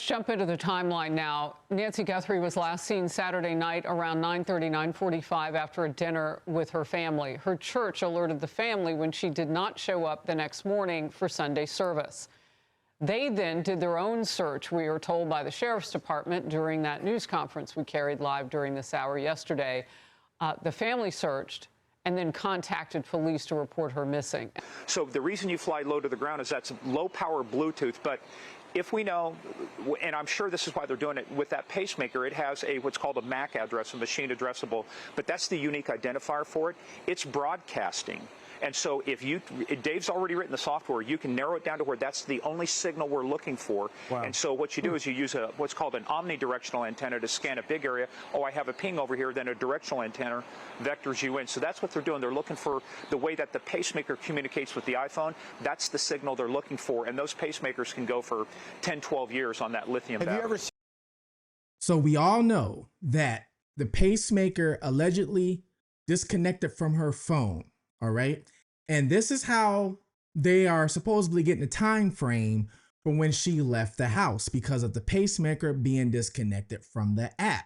Jump into the timeline now. Nancy Guthrie was last seen Saturday night around 9:30, 9:45 after a dinner with her family. Her church alerted the family when she did not show up the next morning for Sunday service. They then did their own search, we are told by the Sheriff's Department during that news conference we carried live during this hour yesterday. The family searched and then contacted police to report her missing. So the reason you fly low to the ground is that's low power Bluetooth, but if we know, and I'm sure this is why they're doing it, with that pacemaker, it has what's called a MAC address, a machine addressable, but that's the unique identifier for it. It's broadcasting. And so if Dave's already written the software, you can narrow it down to where that's the only signal we're looking for. Wow. And so what you do is you use what's called an omnidirectional antenna to scan a big area. Oh, I have a ping over here, then a directional antenna vectors you in. So that's what they're doing. They're looking for the way that the pacemaker communicates with the iPhone. That's the signal they're looking for. And those pacemakers can go for 10, 12 years on that lithium battery. So we all know that the pacemaker allegedly disconnected from her phone. All right. And this is how they are supposedly getting a time frame from when she left the house because of the pacemaker being disconnected from the app.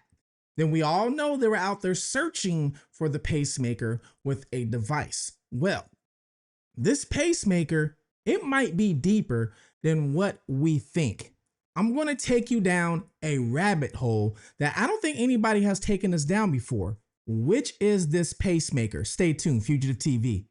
Then we all know they were out there searching for the pacemaker with a device. Well, this pacemaker, it might be deeper than what we think. I'm going to take you down a rabbit hole that I don't think anybody has taken us down before. Which is this pacemaker? Stay tuned, Fugitive TV.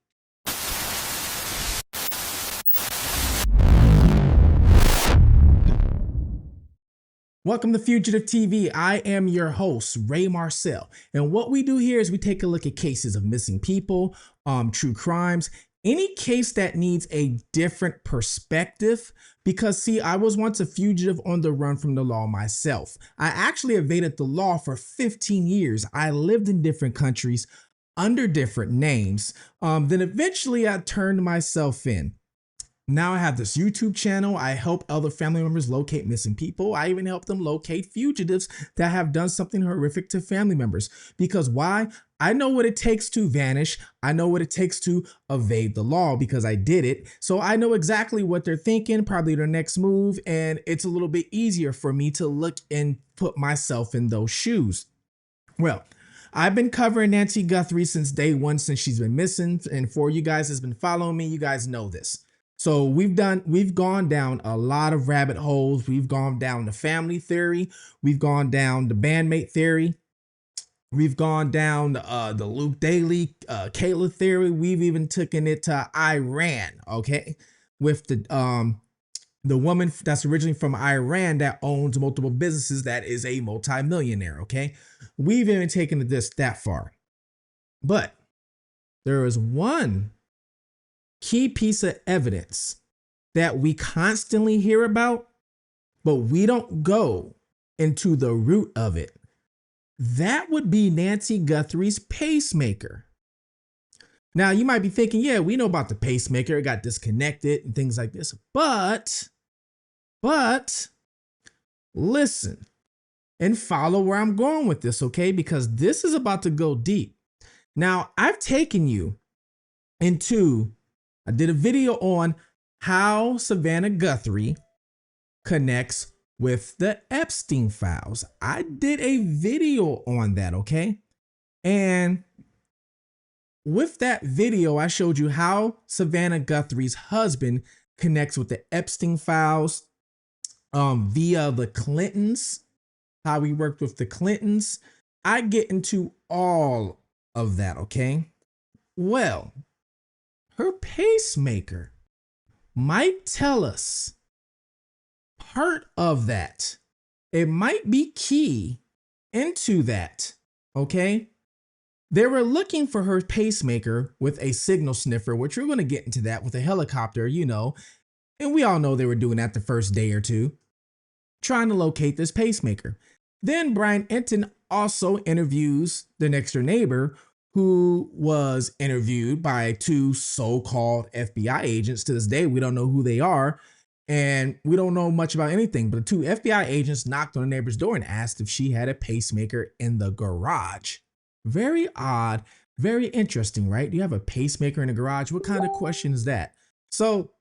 Welcome to Fugitive TV. I am your host, Ray Marcel. And what we do here is we take a look at cases of missing people, true crimes, any case that needs a different perspective. Because see, I was once a fugitive on the run from the law myself. I actually evaded the law for 15 years. I lived in different countries under different names. Then eventually I turned myself in. Now I have this YouTube channel. I help other family members locate missing people. I even help them locate fugitives that have done something horrific to family members. Because why? I know what it takes to vanish. I know what it takes to evade the law because I did it. So I know exactly what they're thinking, probably their next move. And it's a little bit easier for me to look and put myself in those shoes. Well, I've been covering Nancy Guthrie since day one, since she's been missing. And for you guys that's been following me, you guys know this. So we've gone down a lot of rabbit holes. We've gone down the family theory. We've gone down the bandmate theory. We've gone down the Luke Daly, Kayla theory. We've even taken it to Iran, okay? With the woman that's originally from Iran that owns multiple businesses that is a multimillionaire, okay? We've even taken this that far. But there is one key piece of evidence that we constantly hear about, but we don't go into the root of it. That would be Nancy Guthrie's pacemaker. Now you might be thinking, yeah, we know about the pacemaker. It got disconnected and things like this, but listen and follow where I'm going with this, okay? Because this is about to go deep. Now I've taken you into I did a video on how Savannah Guthrie connects with the Epstein files. I did a video on that, okay? And with that video, I showed you how Savannah Guthrie's husband connects with the Epstein files via the Clintons, how he worked with the Clintons. I get into all of that, okay? Well, her pacemaker might tell us part of that. It might be key into that, okay? They were looking for her pacemaker with a signal sniffer, which we're going to get into that with a helicopter, you know, and we all know they were doing that the first day or two, trying to locate this pacemaker. Then Brian Enton also interviews the next door neighbor, who was interviewed by two so-called FBI agents. To this day, we don't know who they are, and we don't know much about anything, but the two FBI agents knocked on the neighbor's door and asked if she had a pacemaker in the garage. Very odd, very interesting, right? Do you have a pacemaker in the garage? What kind of question is that? So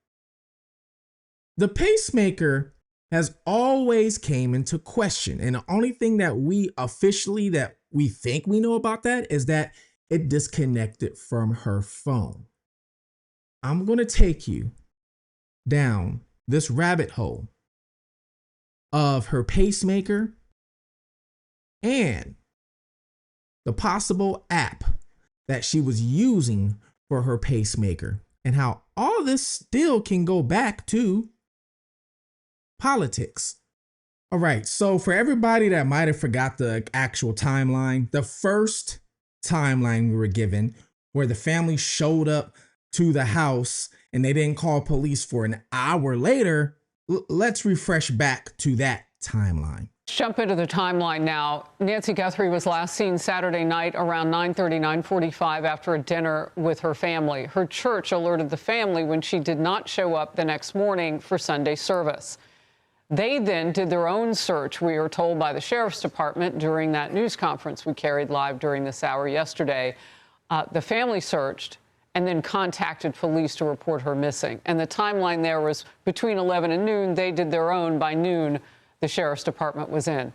the pacemaker has always came into question. And the only thing that we think we know about that is that it disconnected from her phone. I'm going to take you down this rabbit hole of her pacemaker and the possible app that she was using for her pacemaker, and how all this still can go back to politics. All right, so for everybody that might have forgot the actual timeline, the first timeline we were given where the family showed up to the house and they didn't call police for an hour later, let's refresh back to that timeline. Let's jump into the timeline now. Nancy Guthrie was last seen Saturday night around 9:30, 9:45 after a dinner with her family. Her church alerted the family when she did not show up the next morning for Sunday service. They then did their own search, we are told by the sheriff's department during that news conference we carried live during this hour yesterday. The family searched and then contacted police to report her missing. And the timeline there was between 11 and noon. They did their own. By noon, the sheriff's department was in.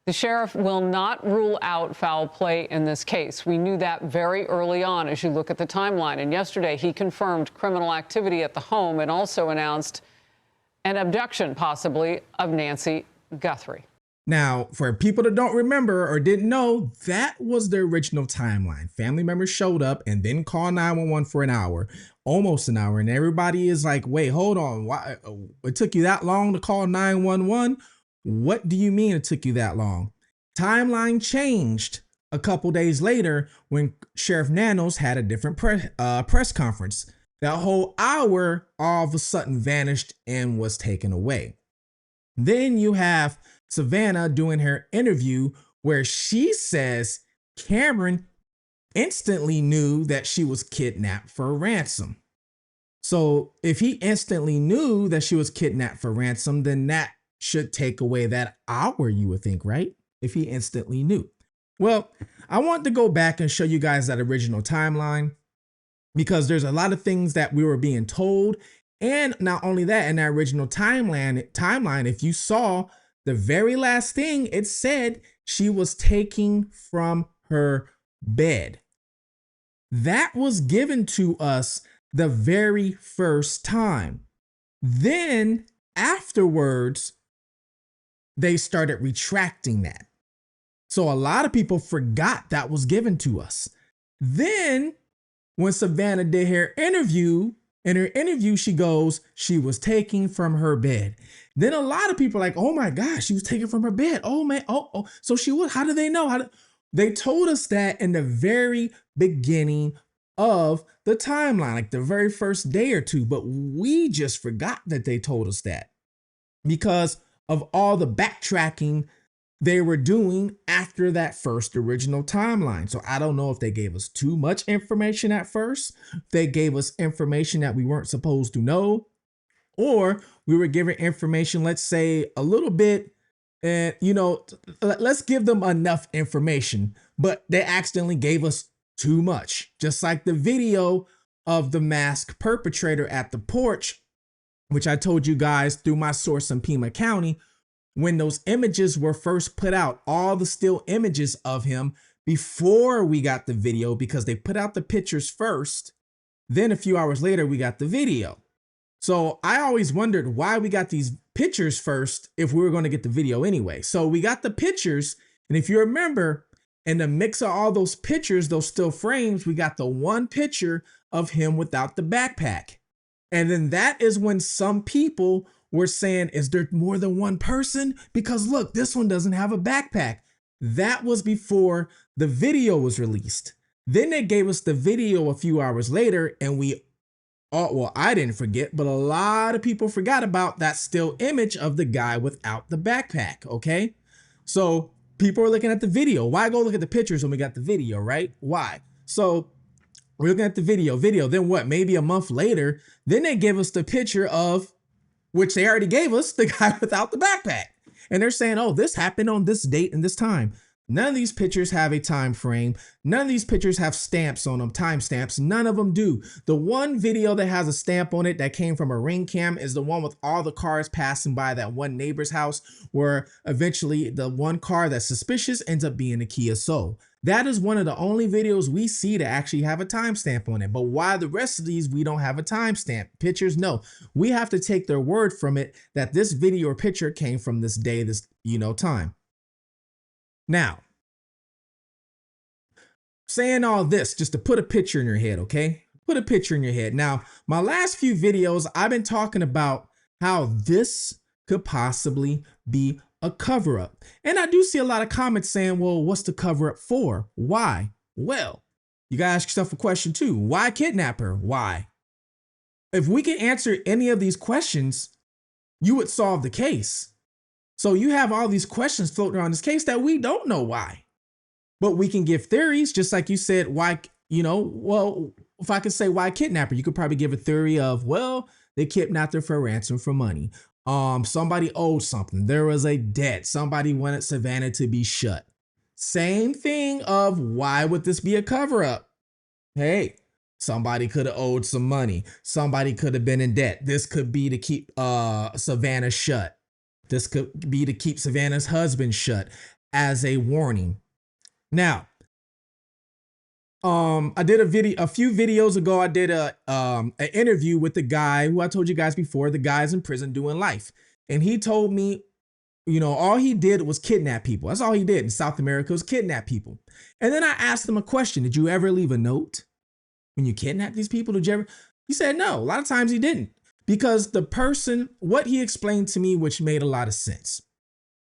The sheriff will not rule out foul play in this case. We knew that very early on as you look at the timeline. And yesterday, he confirmed criminal activity at the home and also announced an abduction, possibly, of Nancy Guthrie. Now, for people that don't remember or didn't know, that was the original timeline. Family members showed up and then called 911 for an hour, almost an hour. And everybody is like, wait, hold on. Why? It took you that long to call 911? What do you mean it took you that long? Timeline changed a couple days later when Sheriff Nanos had a different press conference. That whole hour all of a sudden vanished and was taken away. Then you have Savannah doing her interview where she says Cameron instantly knew that she was kidnapped for ransom. So if he instantly knew that she was kidnapped for ransom, then that should take away that hour, you would think, right? If he instantly knew. Well, I want to go back and show you guys that original timeline, because there's a lot of things that we were being told. And not only that, in that original timeline, if you saw the very last thing, it said she was taking from her bed. That was given to us the very first time. Then afterwards, they started retracting that. So a lot of people forgot that was given to us. Then when Savannah did her interview, in her interview, she goes, she was taking from her bed. Then a lot of people are like, oh my gosh, she was taken from her bed. Oh man, oh. So she was, how do they know? They told us that in the very beginning of the timeline, like the very first day or two, but we just forgot that they told us that because of all the backtracking they were doing after that first original timeline. So I don't know if they gave us too much information at first, they gave us information that we weren't supposed to know, or we were given information, let's say a little bit, and let's give them enough information, but they accidentally gave us too much. Just like the video of the masked perpetrator at the porch, which I told you guys through my source in Pima County, when those images were first put out, all the still images of him before we got the video, because they put out the pictures first, then a few hours later, we got the video. So I always wondered why we got these pictures first if we were going to get the video anyway. So we got the pictures. And if you remember, in the mix of all those pictures, those still frames, we got the one picture of him without the backpack. And then that is when some people were saying, is there more than one person? Because look, this one doesn't have a backpack. That was before the video was released. Then they gave us the video a few hours later, and I didn't forget, but a lot of people forgot about that still image of the guy without the backpack, okay? So people are looking at the video. Why go look at the pictures when we got the video, right? Why? So we're looking at the video. Then what? Maybe a month later, then they give us the picture of, which they already gave us, the guy without the backpack. And they're saying, oh, this happened on this date and this time. None of these pictures have a time frame. None of these pictures have stamps on them, timestamps. None of them do. The one video that has a stamp on it that came from a ring cam is the one with all the cars passing by that one neighbor's house, where eventually the one car that's suspicious ends up being a Kia Soul. That is one of the only videos we see to actually have a timestamp on it. But why the rest of these we don't have a timestamp? Pictures, no. We have to take their word from it that this video or picture came from this day, this time. Now, saying all this just to put a picture in your head, okay? Put a picture in your head. Now, my last few videos, I've been talking about how this could possibly be a cover-up. And I do see a lot of comments saying, well, what's the cover-up for? Why? Well, you gotta ask yourself a question too. Why kidnap her? Why? If we can answer any of these questions, you would solve the case. So you have all these questions floating around this case that we don't know why. But we can give theories, just like you said, why, well, if I could say why kidnap her, you could probably give a theory of, well, they kidnapped her for ransom for money. Somebody owed something. There was a debt. Somebody wanted Savannah to be shut. Same thing of why would this be a cover up? Hey, somebody could have owed some money. Somebody could have been in debt. This could be to keep Savannah shut. This could be to keep Savannah's husband shut as a warning. Now, I did a few videos ago. I did an interview with the guy who I told you guys before. The guy's in prison doing life, and he told me, all he did was kidnap people. That's all he did in South America, was kidnap people. And then I asked him a question: did you ever leave a note when you kidnapped these people? Did you ever? He said no. A lot of times he didn't, because the person, what he explained to me, which made a lot of sense.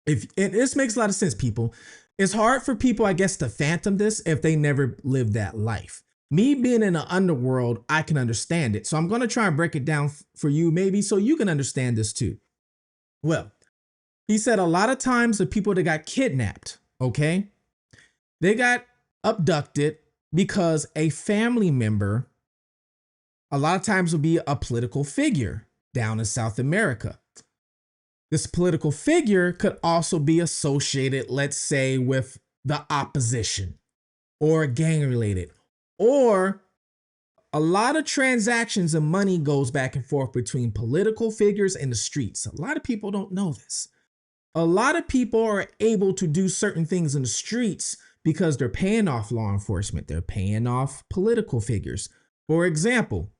This makes a lot of sense, people. It's hard for people, I guess, to fathom this if they never lived that life. Me being in the underworld, I can understand it. So I'm going to try and break it down for you, maybe so you can understand this too. Well, he said a lot of times the people that got kidnapped, okay, they got abducted because a family member, a lot of times, will be a political figure down in South America. This political figure could also be associated, let's say, with the opposition or gang related, or a lot of transactions and money goes back and forth between political figures and the streets. A lot of people don't know this. A lot of people are able to do certain things in the streets because they're paying off law enforcement. They're paying off political figures. For example,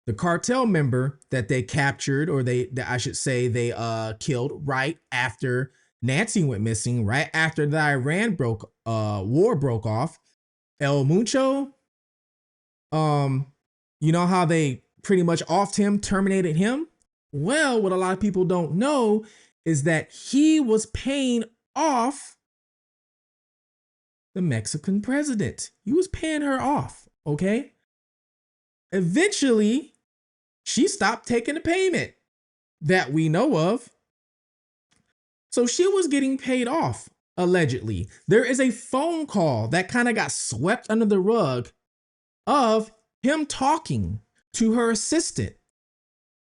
the cartel member that they captured, or they killed right after Nancy went missing, right after the Iran war broke off, El Mucho, you know how they pretty much offed him, terminated him? Well, what a lot of people don't know is that he was paying off the Mexican president. He was paying her off, okay? Eventually, she stopped taking the payment that we know of. So she was getting paid off, allegedly. There is a phone call that kind of got swept under the rug of him talking to her assistant.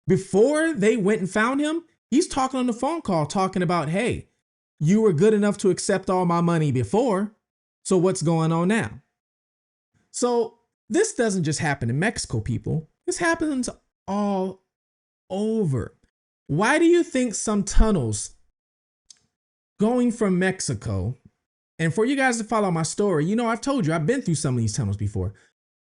Before they went and found him, he's talking on the phone call, talking about, hey, you were good enough to accept all my money before, so what's going on now? So this doesn't just happen in Mexico, people. This happens all over. Why do you think some tunnels going from Mexico, and for you guys to follow my story, I've told you, I've been through some of these tunnels before,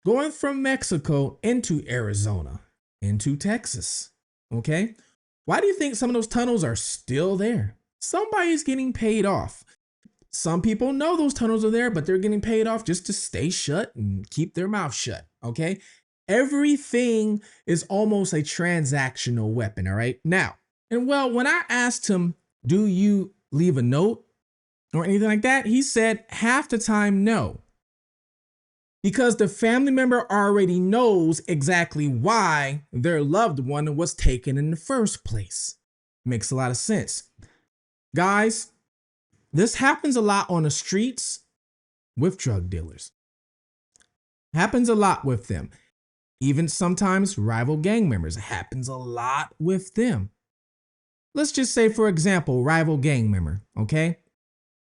going from Mexico into Arizona, into Texas, okay? Why do you think some of those tunnels are still there? Somebody's getting paid off. Some people know those tunnels are there, but they're getting paid off just to stay shut and keep their mouth shut, okay? Everything is almost a transactional weapon, all right? Now, and well, when I asked him, do you leave a note or anything like that? He said half the time, no. Because the family member already knows exactly why their loved one was taken in the first place. Makes a lot of sense. Guys, this happens a lot on the streets with drug dealers. Happens a lot with them. Even sometimes rival gang members. It happens a lot with them. Let's just say, for example, rival gang member, okay?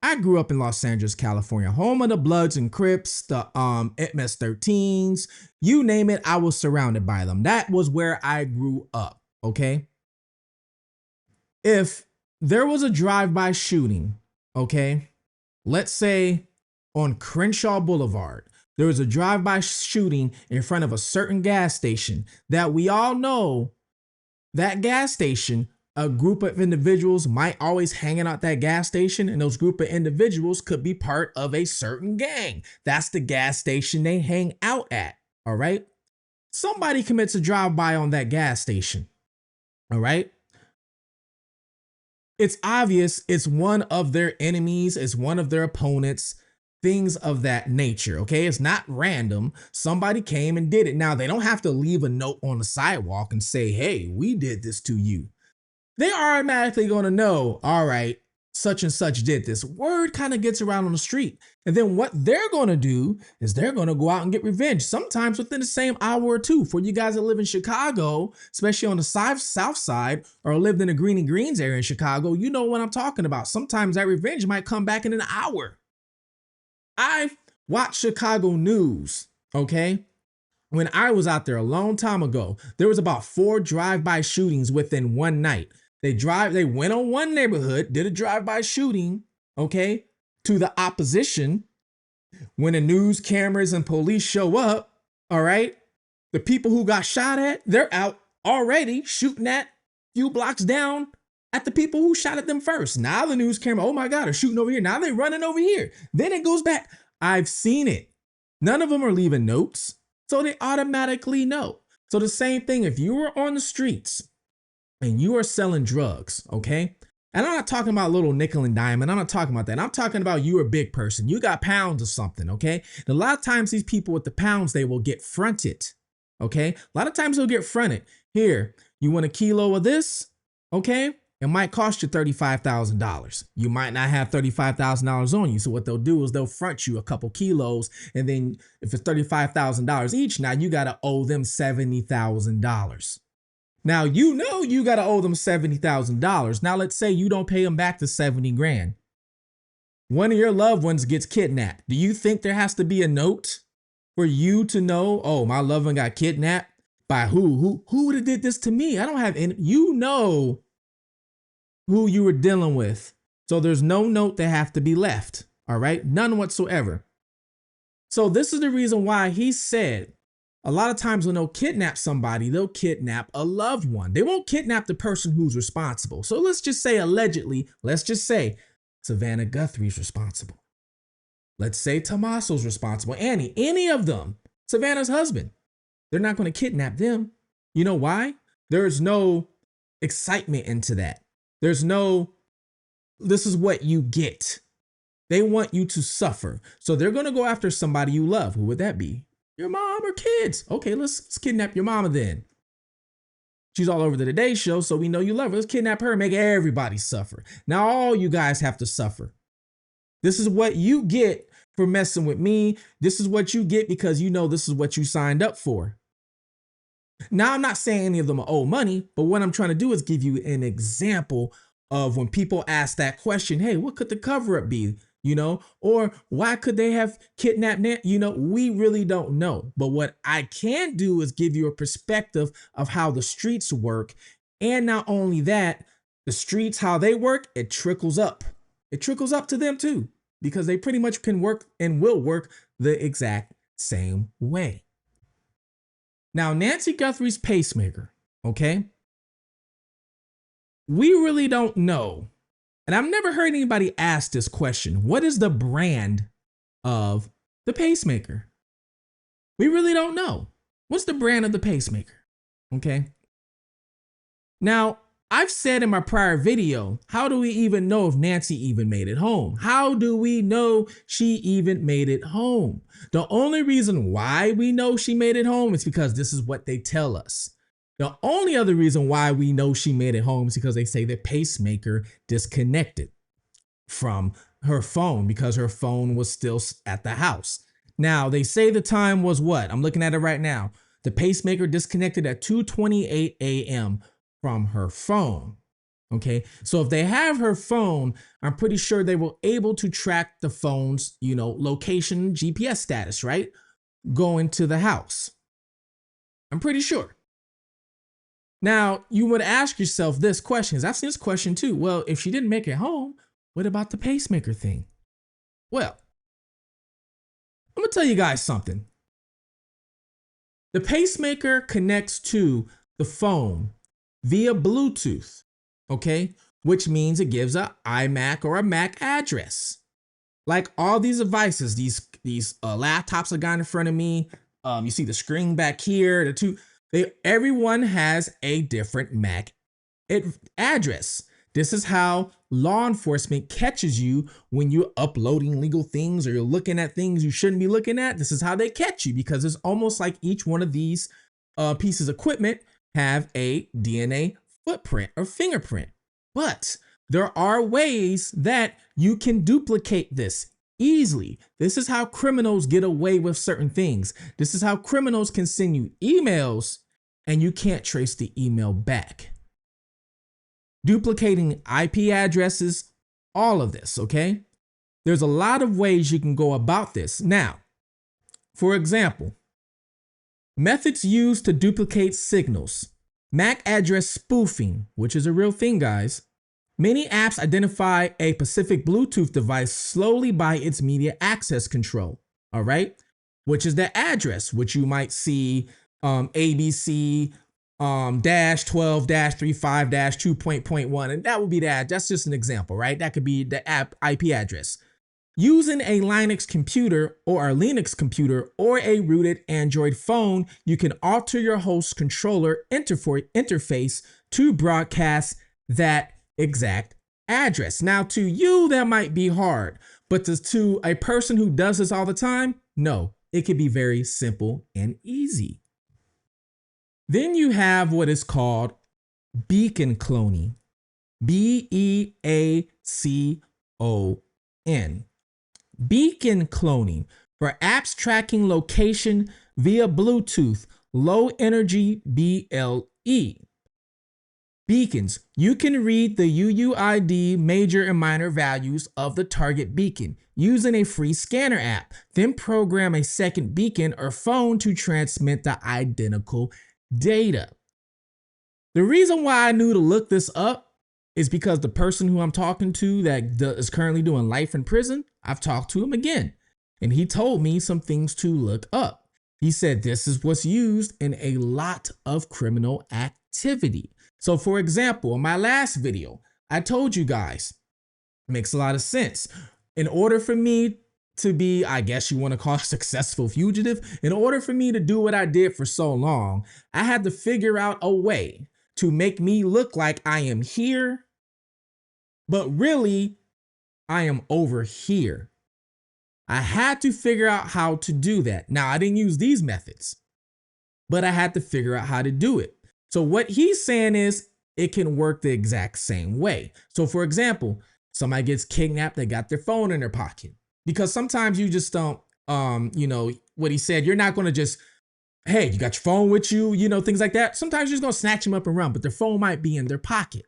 I grew up in Los Angeles, California, home of the Bloods and Crips, the MS-13s, you name it, I was surrounded by them. That was where I grew up, okay? If there was a drive-by shooting, okay, let's say on Crenshaw Boulevard, there was a drive-by shooting in front of a certain gas station that we all know that gas station, a group of individuals might always hang out at that gas station, and those group of individuals could be part of a certain gang. That's the gas station they hang out at, all right? Somebody commits a drive-by on that gas station, all right? It's obvious it's one of their enemies, it's one of their opponents, things of that nature, okay? It's not random. Somebody came and did it. Now, they don't have to leave a note on the sidewalk and say, hey, we did this to you. They are automatically going to know, all right, such and such did this. Word kind of gets around on the street. And then what they're going to do is they're going to go out and get revenge, sometimes within the same hour or two. For you guys that live in Chicago, especially on the south side, or lived in the Greeny Greens area in Chicago, you know what I'm talking about. Sometimes that revenge might come back in an hour. I've watched Chicago news, okay? When I was out there a long time ago, there was about 4 drive-by shootings within one night. They went on one neighborhood, did a drive-by shooting, okay, to the opposition. When the news cameras and police show up, all right, the people who got shot at, they're out already shooting at few blocks down at the people who shot at them first. Now the news camera, oh my God, they're shooting over here. Now they're running over here. Then it goes back. I've seen it. None of them are leaving notes, so they automatically know. So the same thing, if you were on the streets and you are selling drugs, okay? And I'm not talking about little nickel and dime, and I'm not talking about that. I'm talking about you a big person. You got pounds of something, okay? And a lot of times these people with the pounds, they will get fronted, okay? A lot of times they'll get fronted. Here, you want a kilo of this, okay? It might cost you $35,000. You might not have $35,000 on you. So what they'll do is they'll front you a couple kilos. And then if it's $35,000 each, now you got to owe them $70,000. Now, you know you got to owe them $70,000. Now, let's say you don't pay them back the 70 grand. One of your loved ones gets kidnapped. Do you think there has to be a note for you to know, oh, my loved one got kidnapped by who? Who would have did this to me? I don't have any. You know who you were dealing with. So there's no note that have to be left. All right. None whatsoever. So this is the reason why he said a lot of times when they'll kidnap somebody, they'll kidnap a loved one. They won't kidnap the person who's responsible. So let's just say allegedly, let's just say Savannah Guthrie's responsible. Let's say Tommaso's responsible. Annie, any of them, Savannah's husband. They're not going to kidnap them. You know why? There's no excitement into that. There's no, this is what you get. They want you to suffer. So they're going to go after somebody you love. Who would that be? Your mom or kids. Okay, let's kidnap your mama then. She's all over the Today Show, so we know you love her. Let's kidnap her and make everybody suffer. Now all you guys have to suffer. This is what you get for messing with me. This is what you get because you know this is what you signed up for. Now, I'm not saying any of them owe money, but what I'm trying to do is give you an example of when people ask that question, hey, what could the cover up be? You know, or why could they have kidnapped Nancy? You know, we really don't know. But what I can do is give you a perspective of how the streets work. And not only that, the streets, how they work, it trickles up. It trickles up to them too, because they pretty much can work and will work the exact same way. Now, Nancy Guthrie's pacemaker, okay? We really don't know. And I've never heard anybody ask this question. What is the brand of the pacemaker? We really don't know. What's the brand of the pacemaker? Okay. Now, I've said in my prior video, how do we even know if Nancy even made it home? How do we know she even made it home? The only reason why we know she made it home is because this is what they tell us. The only other reason why we know she made it home is because they say the pacemaker disconnected from her phone because her phone was still at the house. Now, they say the time was what? I'm looking at it right now. The pacemaker disconnected at 2:28 a.m. from her phone. Okay, so if they have her phone, I'm pretty sure they were able to track the phone's, location, GPS status, right? Going to the house. I'm pretty sure. Now, you would ask yourself this question, because I've seen this question too. Well, if she didn't make it home, what about the pacemaker thing? Well, I'm gonna tell you guys something. The pacemaker connects to the phone via Bluetooth, okay? Which means it gives a iMac or a Mac address. Like all these devices, these laptops I got in front of me, you see the screen back here, everyone has a different MAC address. This is how law enforcement catches you when you're uploading legal things or you're looking at things you shouldn't be looking at. This is how they catch you, because it's almost like each one of these pieces of equipment have a DNA footprint or fingerprint. But there are ways that you can duplicate this easily. This is how criminals get away with certain things. This is how criminals can send you emails and you can't trace the email back. Duplicating IP addresses, all of this, okay? There's a lot of ways you can go about this. Now, for example, methods used to duplicate signals. MAC address spoofing, which is a real thing, guys. Many apps identify a specific Bluetooth device slowly by its media access control, all right? Which is the address, which you might see ABC -12-35-2.1, and that would be that. That's just an example, right? That could be the app IP address. Using a Linux computer or a Linux computer or a rooted Android phone, you can alter your host controller interface to broadcast that exact address. Now, to you, that might be hard, but to a person who does this all the time, no, it can be very simple and easy. Then you have what is called beacon cloning. BEACON. Beacon cloning for apps tracking location via Bluetooth, low energy BLE. Beacons. You can read the UUID major and minor values of the target beacon using a free scanner app, then program a second beacon or phone to transmit the identical data. The reason why I knew to look this up is because the person who I'm talking to that is currently doing life in prison, I've talked to him again, and he told me some things to look up. He said this is what's used in a lot of criminal activity. So for example, in my last video, I told you guys, makes a lot of sense. In order for me to be, I guess you want to call it successful fugitive, in order for me to do what I did for so long, I had to figure out a way to make me look like I am here, but really I am over here. I had to figure out how to do that. Now, I didn't use these methods, but I had to figure out how to do it. So what he's saying is it can work the exact same way. So for example, somebody gets kidnapped, they got their phone in their pocket. Because sometimes you just don't, what he said, you're not going to just, hey, you got your phone with you, things like that. Sometimes you're just going to snatch them up and run, but their phone might be in their pocket.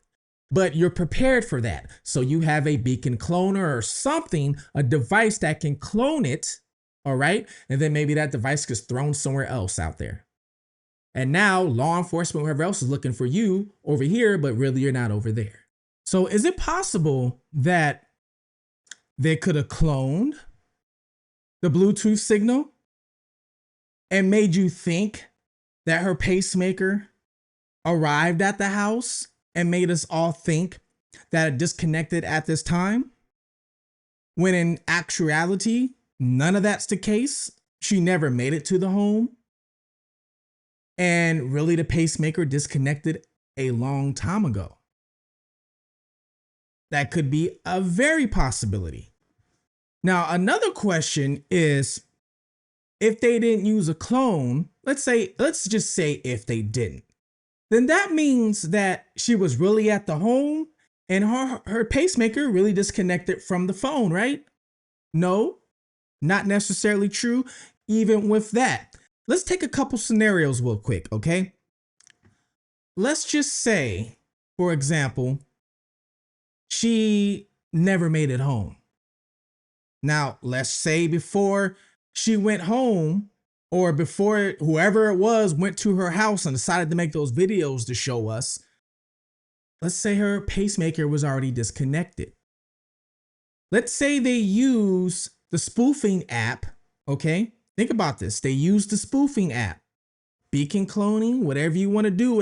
But you're prepared for that. So you have a beacon cloner or something, a device that can clone it, all right? And then maybe that device gets thrown somewhere else out there. And now law enforcement, whoever else is looking for you over here, but really you're not over there. So is it possible that they could have cloned the Bluetooth signal and made you think that her pacemaker arrived at the house and made us all think that it disconnected at this time? When in actuality, none of that's the case. She never made it to the home. And really the pacemaker disconnected a long time ago. That could be a very possibility. Now, another question is, if they didn't use a clone, let's just say if they didn't, then that means that she was really at the home and her pacemaker really disconnected from the phone, right? No, not necessarily true. Even with that, let's take a couple scenarios real quick, okay? Let's just say, for example, she never made it home. Now, let's say before she went home, or before whoever it was went to her house and decided to make those videos to show us, let's say her pacemaker was already disconnected. Let's say they use the spoofing app, okay? Think about this. They use the spoofing app, beacon cloning, whatever you want to do,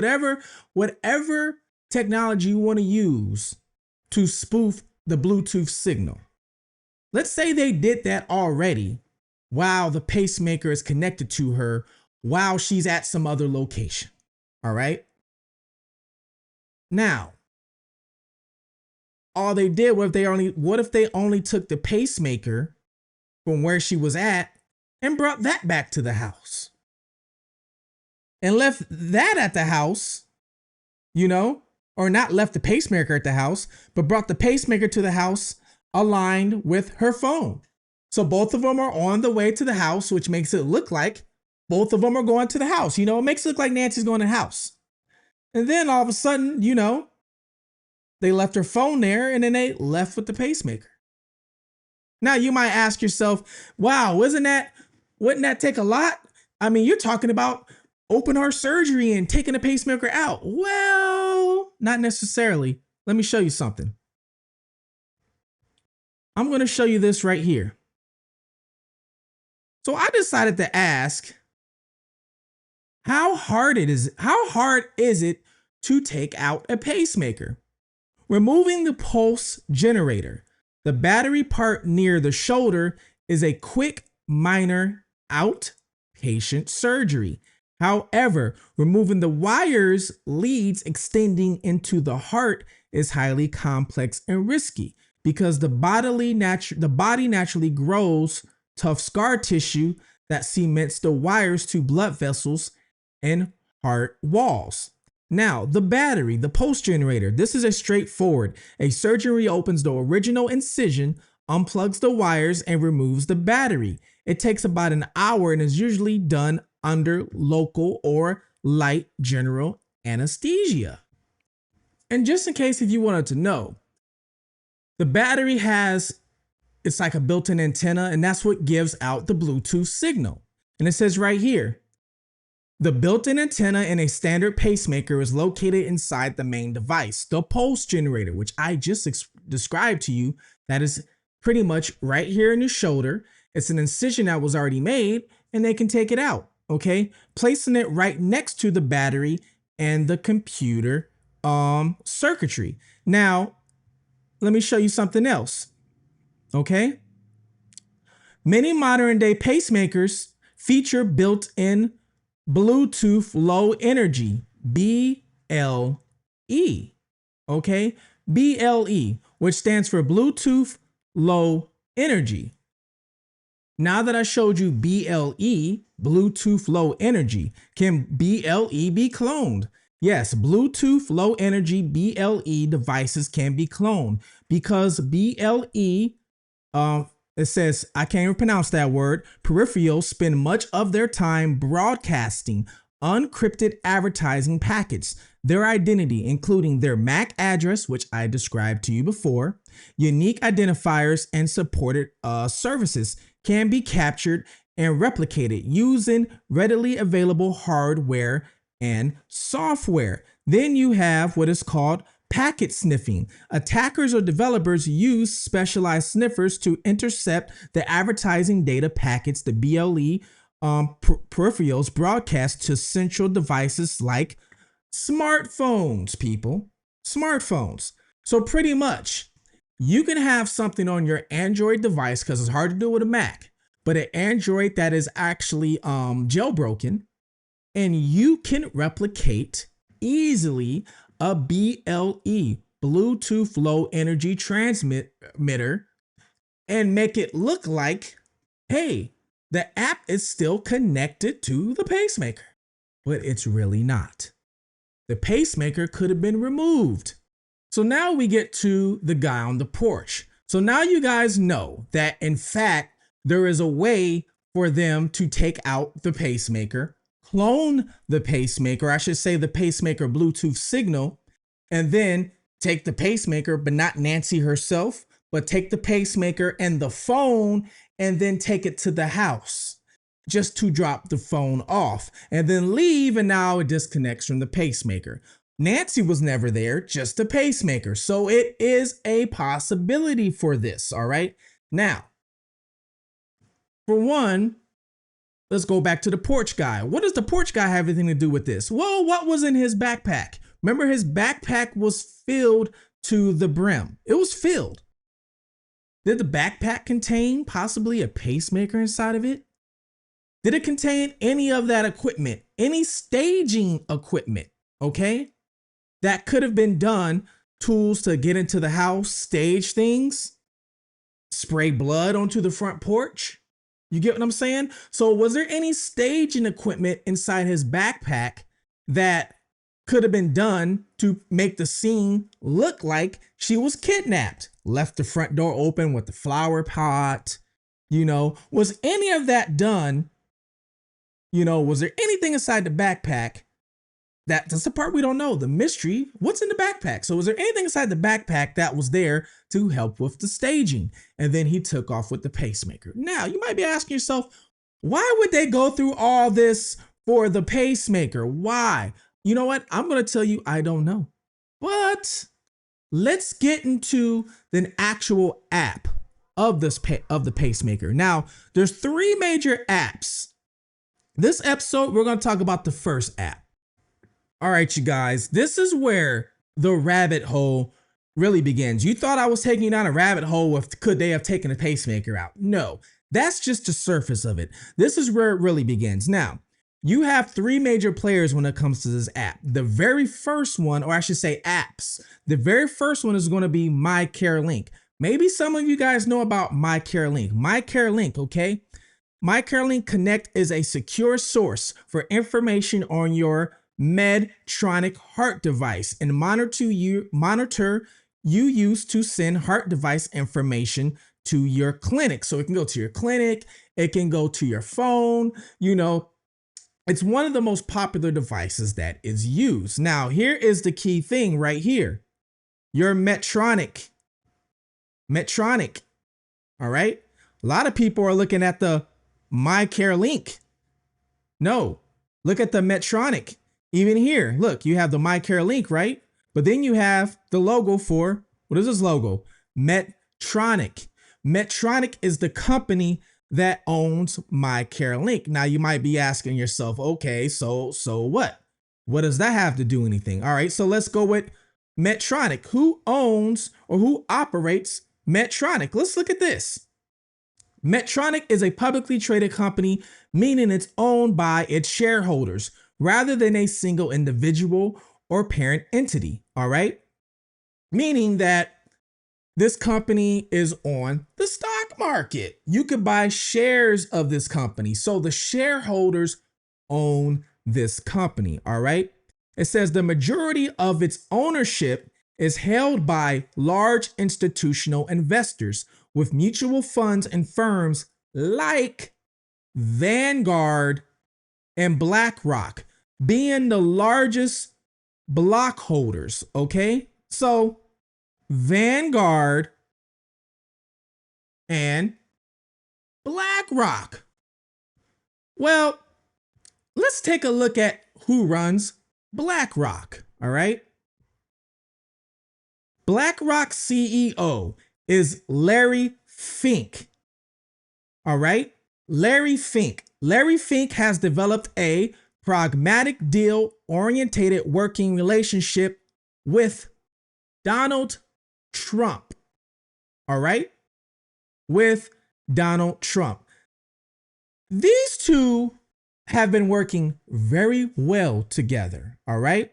whatever technology you want to use to spoof the Bluetooth signal. Let's say they did that already while the pacemaker is connected to her while she's at some other location. All right. Now, all they did, what if they only took the pacemaker from where she was at and brought that back to the house and left that at the house, or not left the pacemaker at the house, but brought the pacemaker to the house aligned with her phone. So both of them are on the way to the house, which makes it look like both of them are going to the house. It makes it look like Nancy's going to the house. And then all of a sudden, they left her phone there and then they left with the pacemaker. Now you might ask yourself, wow, wouldn't that take a lot? I mean, you're talking about open heart surgery and taking the pacemaker out. Well, not necessarily. Let me show you something. I'm going to show you this right here. So I decided to ask, how hard is it to take out a pacemaker? Removing the pulse generator, the battery part near the shoulder, is a quick, minor outpatient surgery. However, removing the wires, leads extending into the heart is highly complex and risky because the body naturally grows tough scar tissue that cements the wires to blood vessels and heart walls. Now, the battery, the pulse generator, this is a straightforward. A surgeon reopens the original incision, unplugs the wires, and removes the battery. It takes about an hour and is usually done under local or light general anesthesia. And just in case if you wanted to know, the battery it's like a built-in antenna, and that's what gives out the Bluetooth signal. And it says right here, the built-in antenna in a standard pacemaker is located inside the main device, the pulse generator, which I just described to you. That is pretty much right here in your shoulder. It's an incision that was already made, and they can take it out, okay? Placing it right next to the battery and the computer circuitry. Now, let me show you something else. Okay. Many modern day pacemakers feature built-in Bluetooth Low Energy, BLE. Okay. BLE, which stands for Bluetooth Low Energy. Now that I showed you BLE, Bluetooth Low Energy, can BLE be cloned? Yes, Bluetooth Low Energy BLE devices can be cloned because BLE, it says, I can't even pronounce that word, peripherals spend much of their time broadcasting unencrypted advertising packets. Their identity, including their MAC address, which I described to you before, unique identifiers, and supported services can be captured and replicated using readily available hardware and software. Then you have what is called packet sniffing. Attackers or developers use specialized sniffers to intercept the advertising data packets the BLE peripherals broadcast to central devices like smartphones, people. Smartphones. So pretty much, you can have something on your Android device, because it's hard to do with a Mac, but an Android that is actually jailbroken, and you can replicate easily a BLE, Bluetooth Low Energy transmitter, and make it look like, hey, the app is still connected to the pacemaker, but it's really not. The pacemaker could have been removed. So now we get to the guy on the porch. So now you guys know that, in fact, there is a way for them to take out the pacemaker, clone the pacemaker, I should say the pacemaker Bluetooth signal, and then take the pacemaker, but not Nancy herself, but take the pacemaker and the phone and then take it to the house just to drop the phone off and then leave. And now it disconnects from the pacemaker. Nancy was never there, just a pacemaker. So it is a possibility for this. All right. Now, for one, let's go back to the porch guy. What does the porch guy have anything to do with this? Well, what was in his backpack? Remember, his backpack was filled to the brim. It was filled. Did the backpack contain possibly a pacemaker inside of it? Did it contain any of that equipment, any staging equipment, okay, that could have been done, tools to get into the house, stage things, spray blood onto the front porch? You get what I'm saying? So was there any staging equipment inside his backpack that could have been done to make the scene look like she was kidnapped? Left the front door open with the flower pot, was any of that done? Was there anything inside the backpack? That's the part we don't know, the mystery. What's in the backpack? So was there anything inside the backpack that was there to help with the staging? And then he took off with the pacemaker. Now, you might be asking yourself, why would they go through all this for the pacemaker? Why? You know what? I'm going to tell you, I don't know. But let's get into the actual app of the pacemaker. Now, there's 3 major apps. This episode, we're going to talk about the first app. All right, you guys, this is where the rabbit hole really begins. You thought I was taking you down a rabbit hole with could they have taken a pacemaker out? No, that's just the surface of it. This is where it really begins. Now, you have 3 major players when it comes to this app. The very first one, or I should say apps, the very first one is going to be MyCareLink. Maybe some of you guys know about MyCareLink. MyCareLink, okay? MyCareLink Connect is a secure source for information on your Medtronic heart device and monitor you use to send heart device information to your clinic. So it can go to your clinic, it can go to your phone, it's one of the most popular devices that is used. Now, here is the key thing right here. Your Medtronic. All right. A lot of people are looking at the MyCareLink. No, look at the Medtronic. Even here, look, you have the MyCareLink, right? But then you have the logo for, what is this logo? Medtronic. Medtronic is the company that owns MyCareLink. Now you might be asking yourself, okay, so what? What does that have to do anything? All right, so let's go with Medtronic. Who owns or who operates Medtronic? Let's look at this. Medtronic is a publicly traded company, meaning it's owned by its shareholders rather than a single individual or parent entity. All right. Meaning that this company is on the stock market. You could buy shares of this company. So the shareholders own this company. All right. It says the majority of its ownership is held by large institutional investors with mutual funds and firms like Vanguard and BlackRock being the largest block holders. Okay. So Vanguard and BlackRock. Well, let's take a look at who runs BlackRock. All right. BlackRock CEO is Larry Fink. All right. Larry Fink. Larry Fink has developed a pragmatic deal-oriented working relationship with Donald Trump. All right. With Donald Trump. These two have been working very well together. All right.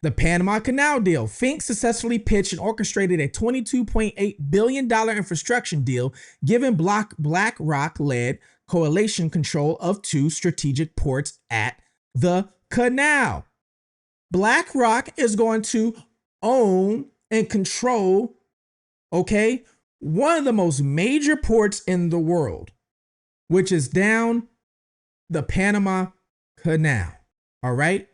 The Panama Canal deal. Fink successfully pitched and orchestrated a $22.8 billion infrastructure deal, giving BlackRock-led coalition control of 2 strategic ports at the canal. BlackRock is going to own and control, okay, one of the most major ports in the world, which is down the Panama Canal. All right.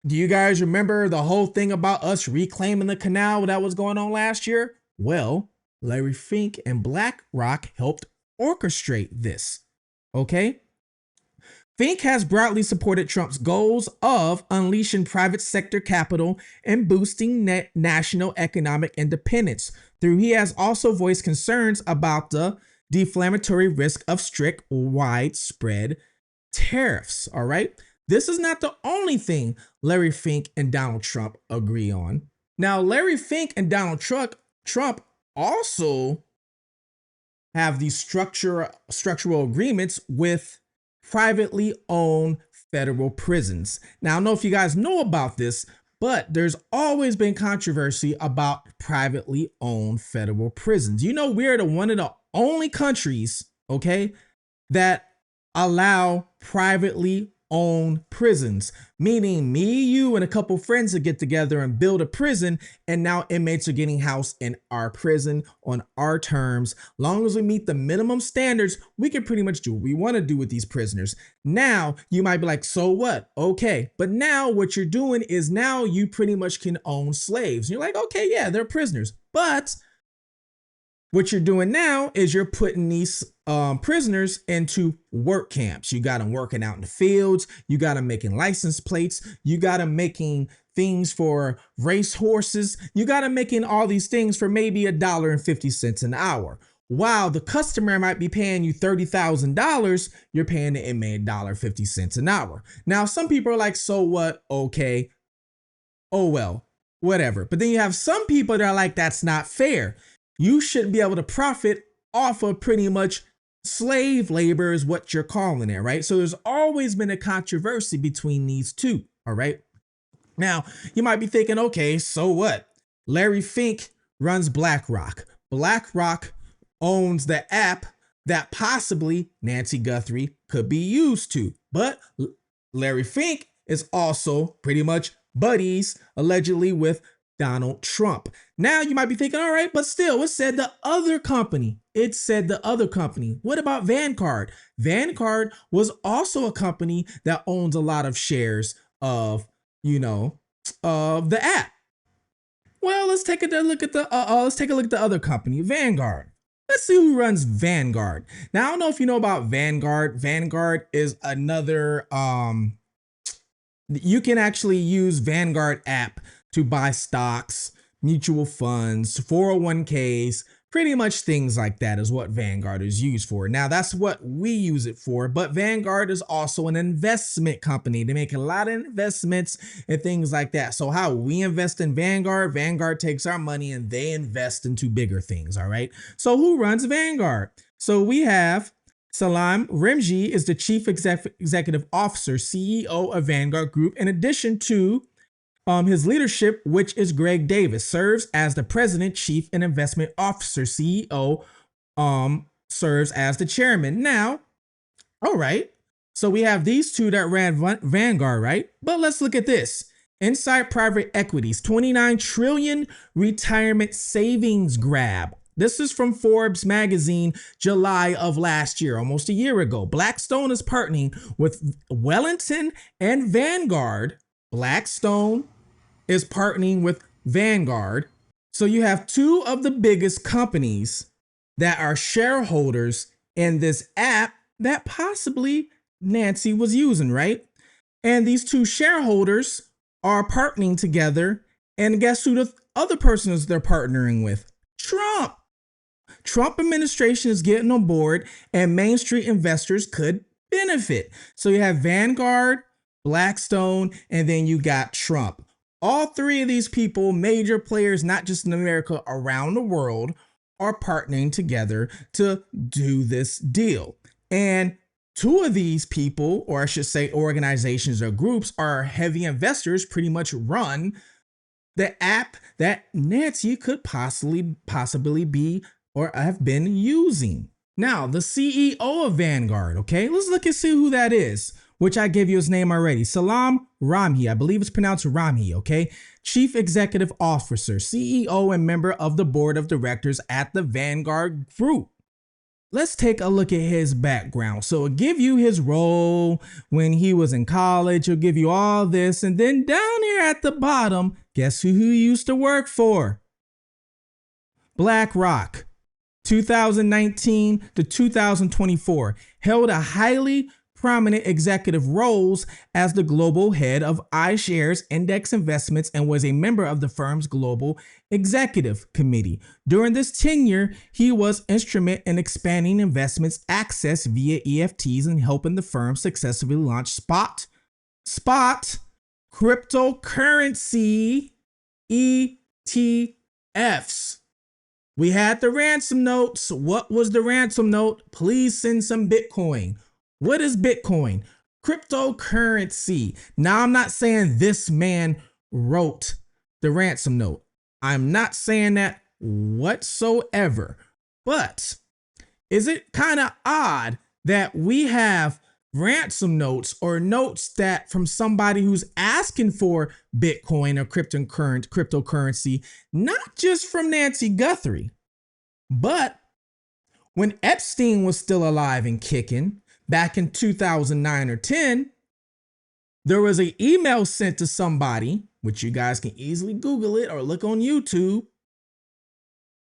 Do you guys remember the whole thing about us reclaiming the canal that was going on last year? Well, Larry Fink and BlackRock helped orchestrate this. Okay? Fink has broadly supported Trump's goals of unleashing private sector capital and boosting national economic independence. He has also voiced concerns about the deflammatory risk of strict, widespread tariffs. All right. This is not the only thing Larry Fink and Donald Trump agree on. Now, Larry Fink and Donald Trump also have these structural agreements with privately owned federal prisons. Now, I don't know if you guys know about this, but there's always been controversy about privately owned federal prisons. You know, we're one of the only countries, okay, that allow privately owned prisons, meaning me, you, and a couple friends to get together and build a prison, and now inmates are getting housed in our prison on our terms. Long as we meet the minimum standards, we can pretty much do what we want to do with these prisoners. Now, you might be like, so what? Okay, but now what you're doing is now you pretty much can own slaves. You're like, okay, yeah, they're prisoners, but what you're doing now is you're putting these prisoners into work camps. You got them working out in the fields. You got them making license plates. You got them making things for race horses. You got them making all these things for maybe $1.50 an hour. While the customer might be paying you $30,000, you're paying the inmate $1.50 an hour. Now, some people are like, so what? Okay. Oh, well, whatever. But then you have some people that are like, that's not fair. You shouldn't be able to profit off of pretty much slave labor is what you're calling it, right? So there's always been a controversy between these two, all right? Now, you might be thinking, okay, so what? Larry Fink runs BlackRock. BlackRock owns the app that possibly Nancy Guthrie could be used to. But Larry Fink is also pretty much buddies, allegedly, with Donald Trump. Now you might be thinking, all right, but still, it said the other company. It said the other company. What about Vanguard? Vanguard was also a company that owns a lot of shares of, of the app. Well, let's take a look at the other company, Vanguard. Let's see who runs Vanguard. Now, I don't know if you know about Vanguard. Vanguard is another, you can actually use Vanguard app to buy stocks, mutual funds, 401ks, pretty much things like that is what Vanguard is used for. Now, that's what we use it for, but Vanguard is also an investment company. They make a lot of investments and things like that. So how we invest in Vanguard, Vanguard takes our money and they invest into bigger things, all right? So who runs Vanguard? So we have Salam Remji is the Chief Executive Officer, CEO of Vanguard Group, in addition to his leadership, which is Greg Davis, serves as the President, Chief and Investment Officer. CEO serves as the Chairman. Now, all right, so we have these two that ran Vanguard, right? But let's look at this. Inside Private Equities, 29 trillion retirement savings grab. This is from Forbes magazine, July of last year, almost a year ago. Blackstone is partnering with Wellington and Vanguard. Blackstone is partnering with Vanguard. So you have two of the biggest companies that are shareholders in this app that possibly Nancy was using, right? And these two shareholders are partnering together. And guess who the other person is they're partnering with? Trump. Trump administration is getting on board and Main Street investors could benefit. So you have Vanguard, Blackstone, and then you got Trump. All three of these people, major players, not just in America, around the world, are partnering together to do this deal. And two of these people, or I should say organizations or groups, are heavy investors, pretty much run the app that Nancy could possibly be or have been using. Now, the CEO of Vanguard, okay, let's look and see who that is, which I gave you his name already. Salam Ramhi, I believe it's pronounced Ramhi, okay? Chief Executive Officer, CEO and member of the board of directors at the Vanguard Group. let's take a look at his background. So it'll give you his role when he was in college. It'll give you all this. And then down here at the bottom, guess who he used to work for? BlackRock. 2019 to 2024, held a highly prominent executive roles as the global head of iShares Index Investments and was a member of the firm's global executive committee. During this tenure, he was instrumental in expanding investments access via EFTs and helping the firm successfully launch spot cryptocurrency ETFs. We had the ransom notes. What was the ransom note? Please send some Bitcoin. What is Bitcoin? Cryptocurrency. Now, I'm not saying this man wrote the ransom note. I'm not saying that whatsoever. But is it kind of odd that we have ransom notes or notes that from somebody who's asking for Bitcoin or cryptocurrency, not just from Nancy Guthrie, but when Epstein was still alive and kicking back in 2009 or 10, there was an email sent to somebody, which you guys can easily Google it or look on YouTube,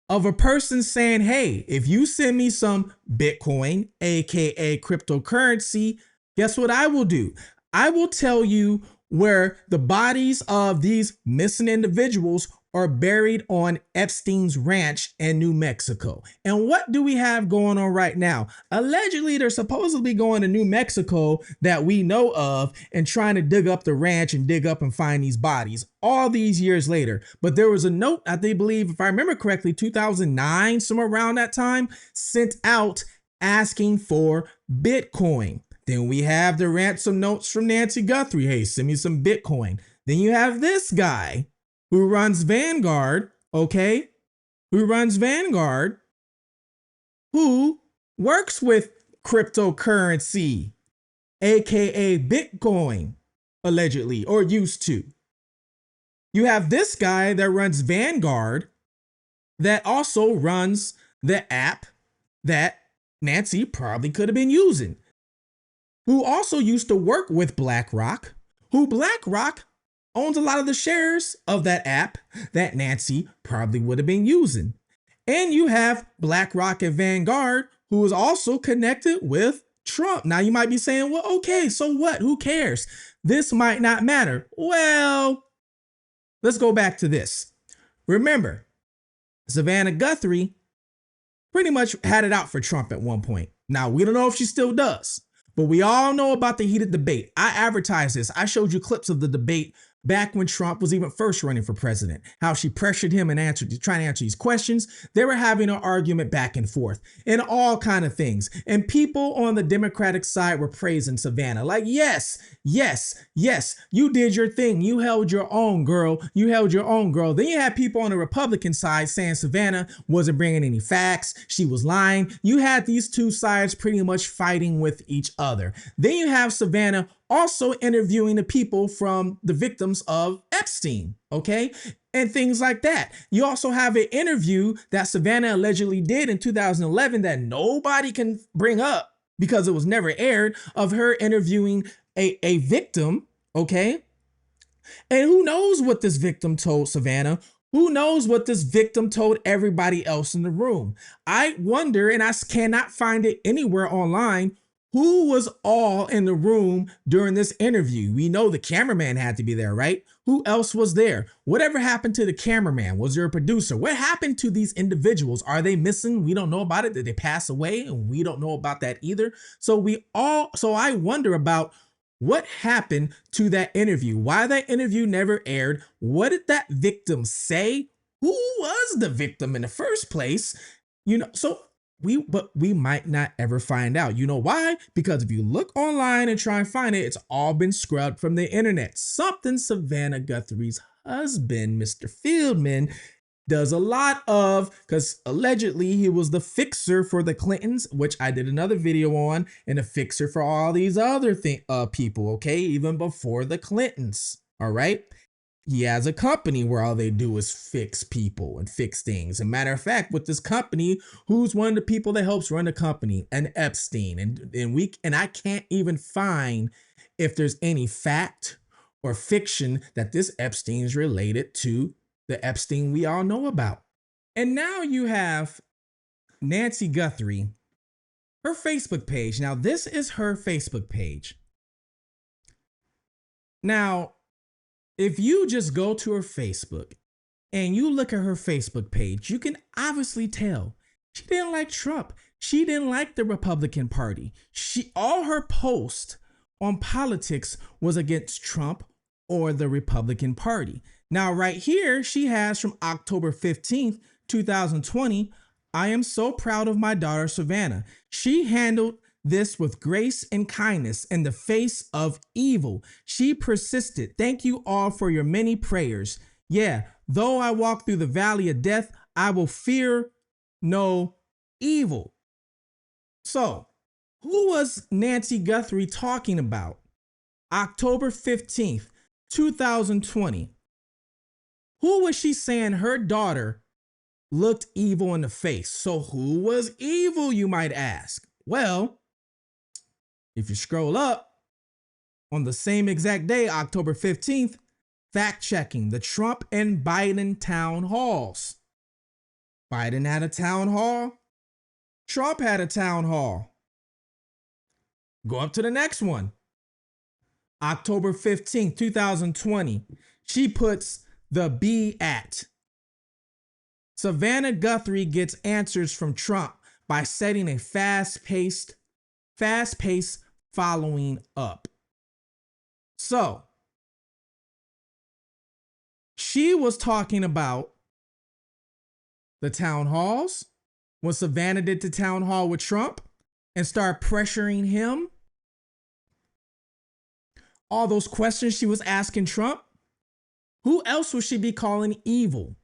of a person saying, hey, if you send me some Bitcoin, aka cryptocurrency, guess what I will do? I will tell you where the bodies of these missing individuals are buried on Epstein's ranch in New Mexico. And what do we have going on right now? Allegedly, they're supposedly going to New Mexico that we know of and trying to dig up the ranch and dig up and find these bodies all these years later. But there was a note, I believe, if I remember correctly, 2009, somewhere around that time, sent out asking for Bitcoin. Then we have the ransom notes from Nancy Guthrie. Hey, send me some Bitcoin. Then you have this guy who runs Vanguard, okay? Who works with cryptocurrency, aka Bitcoin, allegedly, or used to. You have this guy that runs Vanguard that also runs the app that Nancy probably could have been using, who also used to work with BlackRock, who BlackRock owns a lot of the shares of that app that Nancy probably would have been using. And you have BlackRock and Vanguard, who is also connected with Trump. Now you might be saying, well, okay, so what? Who cares? This might not matter. Well, let's go back to this. Remember, Savannah Guthrie pretty much had it out for Trump at one point. Now, we don't know if she still does, but we all know about the heated debate. I advertised this. I showed you clips of the debate back when Trump was even first running for president, how she pressured him and trying to answer these questions. They were having an argument back and forth and all kind of things. And people on the Democratic side were praising Savannah. Like, yes, you did your thing. You held your own, girl. You held your own, girl. Then you had people on the Republican side saying Savannah wasn't bringing any facts. She was lying. You had these two sides pretty much fighting with each other. Then you have Savannah also interviewing the people from the victims of Epstein, okay? And things like that. You also have an interview that Savannah allegedly did in 2011 that nobody can bring up because it was never aired, of her interviewing a victim, okay? And who knows what this victim told Savannah? Who knows what this victim told everybody else in the room? I wonder, and I cannot find it anywhere online, who was all in the room during this interview? We know the cameraman had to be there, right? Who else was there? Whatever happened to the cameraman? Was there a producer? What happened to these individuals? Are they missing? We don't know about it. Did they pass away? And we don't know about that either. So I wonder about what happened to that interview? Why that interview never aired? What did that victim say? Who was the victim in the first place? But we might not ever find out. You know why? Because if you look online and try and find it, it's all been scrubbed from the internet. Something Savannah Guthrie's husband, Mr. Fieldman, does a lot of, because allegedly he was the fixer for the Clintons, which I did another video on, and a fixer for all these other people, okay? Even before the Clintons, all right? he has a company where all they do is fix people and fix things. And matter of fact, with this company, who's one of the people that helps run the company? An Epstein. And I can't even find if there's any fact or fiction that this Epstein is related to the Epstein we all know about. And now you have Nancy Guthrie, her Facebook page. Now, this is her Facebook page. Now, if you just go to her Facebook and you look at her Facebook page, you can obviously tell she didn't like Trump. She didn't like the Republican Party. All her posts on politics was against Trump or the Republican Party. Now, right here, she has from October 15th, 2020, I am so proud of my daughter, Savannah. She handled this with grace and kindness in the face of evil. She persisted. Thank you all for your many prayers. Yeah, though I walk through the valley of death, I will fear no evil. So, who was Nancy Guthrie talking about? October 15th, 2020. Who was she saying her daughter looked evil in the face? So who was evil, you might ask? Well, if you scroll up on the same exact day, October 15th, fact checking the Trump and Biden town halls. Biden had a town hall. Trump had a town hall. Go up to the next one. October 15th, 2020. She puts the B at. Savannah Guthrie gets answers from Trump by setting a fast-paced following up. So, she was talking about the town halls, when Savannah did the town hall with Trump and started pressuring him. All those questions she was asking Trump. Who else would she be calling evil?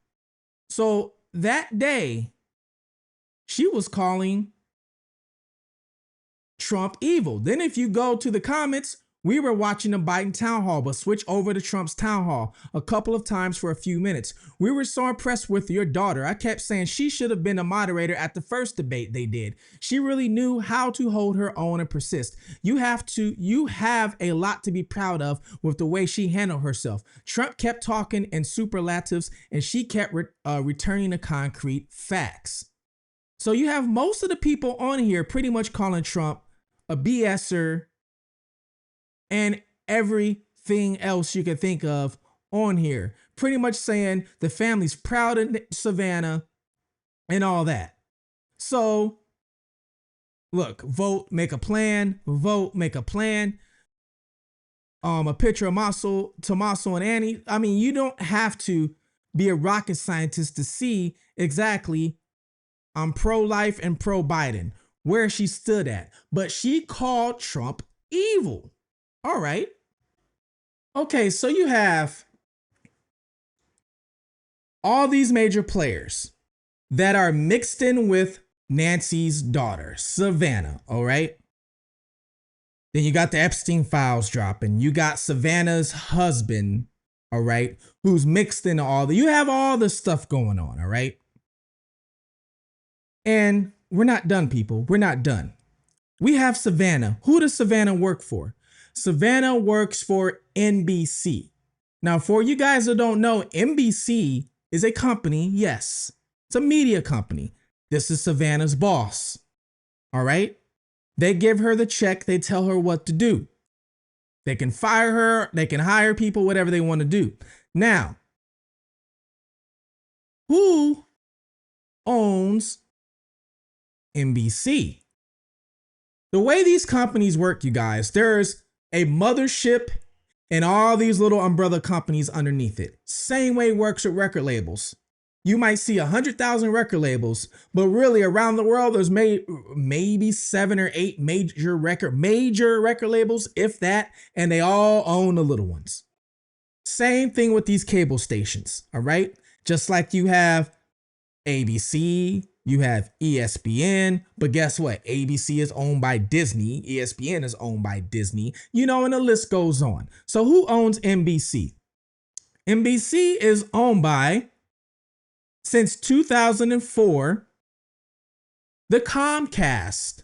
So that day, she was calling Trump evil. Then if you go to the comments, we were watching the Biden town hall, but switch over to Trump's town hall a couple of times for a few minutes. We were so impressed with your daughter. I kept saying she should have been a moderator at the first debate they did. She really knew how to hold her own and persist. You have a lot to be proud of with the way she handled herself. Trump kept talking in superlatives and she kept returning the concrete facts. So you have most of the people on here pretty much calling Trump a BSer and everything else you can think of on here. Pretty much saying the family's proud of Savannah and all that. So, look, vote, make a plan. Vote, make a plan. A picture of Tommaso and Annie. I mean, you don't have to be a rocket scientist to see exactly I'm pro-life and pro-Biden, where she stood at. But she called Trump evil. All right. Okay, so you have all these major players that are mixed in with Nancy's daughter, Savannah, all right? Then you got the Epstein files dropping. You got Savannah's husband, all right, who's mixed in all the, you have all this stuff going on, all right? And we're not done, people. We're not done. We have Savannah. Who does Savannah work for? Savannah works for NBC. Now, for you guys that don't know, NBC is a company. Yes, it's a media company. This is Savannah's boss. All right. They give her the check. They tell her what to do. They can fire her. They can hire people, whatever they want to do. Now, who owns NBC? The way these companies work, you guys, there's a mothership and all these little umbrella companies underneath it. Same way it works with record labels. You might see 100,000 record labels, but really around the world, there's maybe 7 or 8 major record labels, if that, and they all own the little ones. Same thing with these cable stations, all right? Just like you have ABC, you have ESPN, but guess what? ABC is owned by Disney. ESPN is owned by Disney, you know, and the list goes on. So who owns NBC? NBC is owned by, since 2004, the Comcast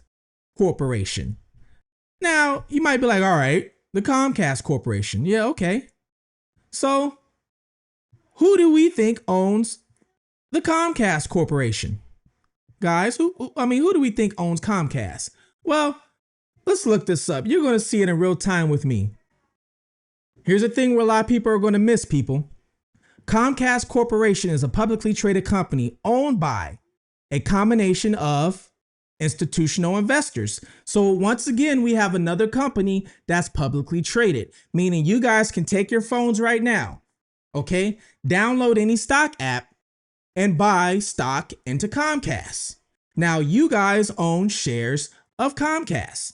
Corporation. Now, you might be like, all right, the Comcast Corporation. Yeah, okay. So, who do we think owns the Comcast Corporation? Guys, who do we think owns Comcast? Well, let's look this up. You're going to see it in real time with me. Here's a thing where a lot of people are going to miss, people. Comcast Corporation is a publicly traded company owned by a combination of institutional investors. So once again, we have another company that's publicly traded, meaning you guys can take your phones right now, okay? Download any stock app and buy stock into Comcast. Now you guys own shares of Comcast.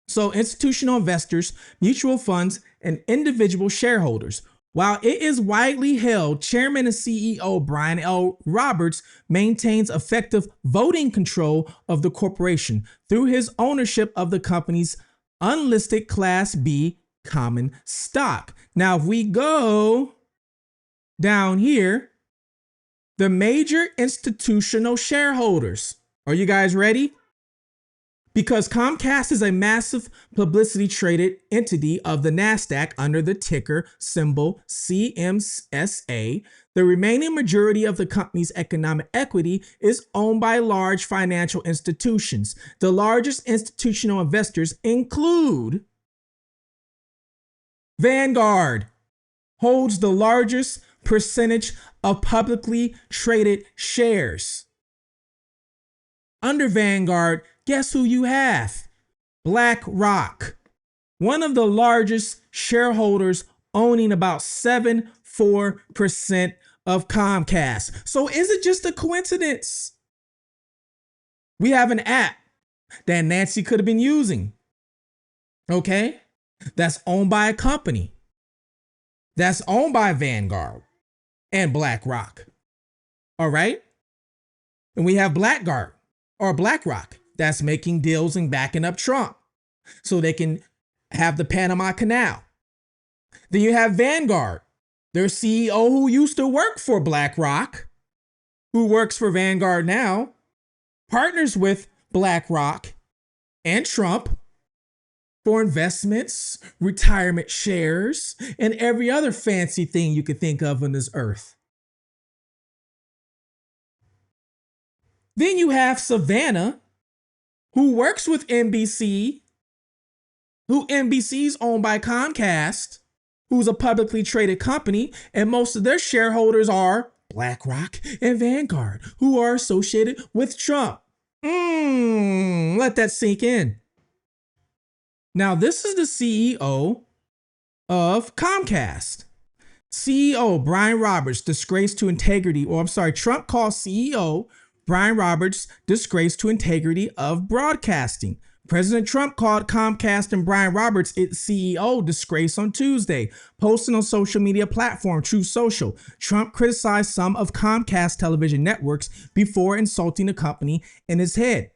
So institutional investors, mutual funds, and individual shareholders. While it is widely held, Chairman and CEO Brian L. Roberts maintains effective voting control of the corporation through his ownership of the company's unlisted Class B common stock. Now, if we go down here, the major institutional shareholders. Are you guys ready? Because Comcast is a massive publicly traded entity of the NASDAQ under the ticker symbol CMSA, the remaining majority of the company's economic equity is owned by large financial institutions. The largest institutional investors include Vanguard, holds the largest percentage of publicly traded shares. Under Vanguard, guess who you have? BlackRock, one of the largest shareholders, owning about 74% of Comcast. So is it just a coincidence? We have an app that Nancy could have been using, okay? That's owned by a company that's owned by Vanguard and BlackRock, all right? And we have BlackRock that's making deals and backing up Trump so they can have the Panama Canal. Then you have Vanguard, their CEO who used to work for BlackRock, who works for Vanguard now, partners with BlackRock and Trump for investments, retirement shares, and every other fancy thing you could think of on this earth. Then you have Savannah, who works with NBC, who NBC's owned by Comcast, who's a publicly traded company, and most of their shareholders are BlackRock and Vanguard, who are associated with Trump. Let that sink in. Now, this is the CEO of Comcast. CEO Brian Roberts disgrace to integrity, Trump calls CEO Brian Roberts disgrace to integrity of broadcasting. President Trump called Comcast and Brian Roberts, its CEO, disgrace on Tuesday, posting on social media platform Truth Social. Trump criticized some of Comcast television networks before insulting the company in his head,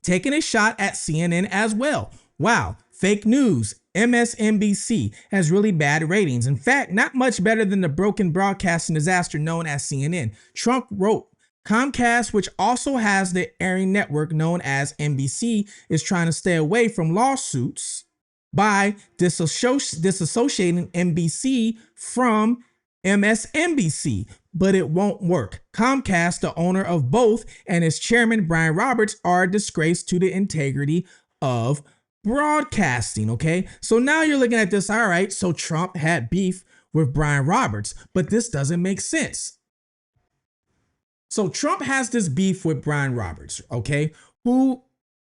taking a shot at CNN as well. Wow, fake news. MSNBC has really bad ratings. In fact, not much better than the broken broadcasting disaster known as CNN. Trump wrote, Comcast, which also has the airing network known as NBC, is trying to stay away from lawsuits by disassociating NBC from MSNBC, but it won't work. Comcast, the owner of both, and its chairman, Brian Roberts, are a disgrace to the integrity of broadcasting, okay? So now you're looking at this, all right, so Trump had beef with Brian Roberts, but this doesn't make sense. So Trump has this beef with Brian Roberts, okay, who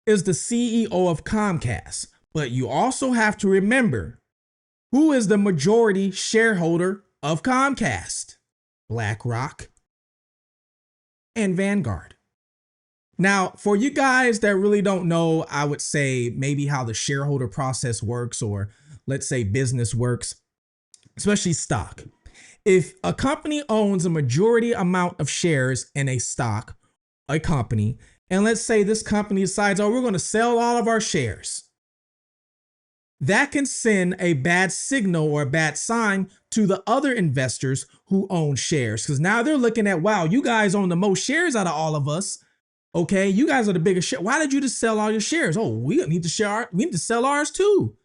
is the CEO of Comcast. But you also have to remember who is the majority shareholder of Comcast: BlackRock and Vanguard. Now, for you guys that really don't know, I would say maybe how the shareholder process works, or let's say business works, especially stock. If a company owns a majority amount of shares in a stock, a company, and let's say this company decides, oh, we're going to sell all of our shares. that can send a bad signal or a bad sign to the other investors who own shares. Because now they're looking at, wow, you guys own the most shares out of all of us. Okay, you guys are the biggest share. Why did you just sell all your shares? Oh, we need to sell ours too.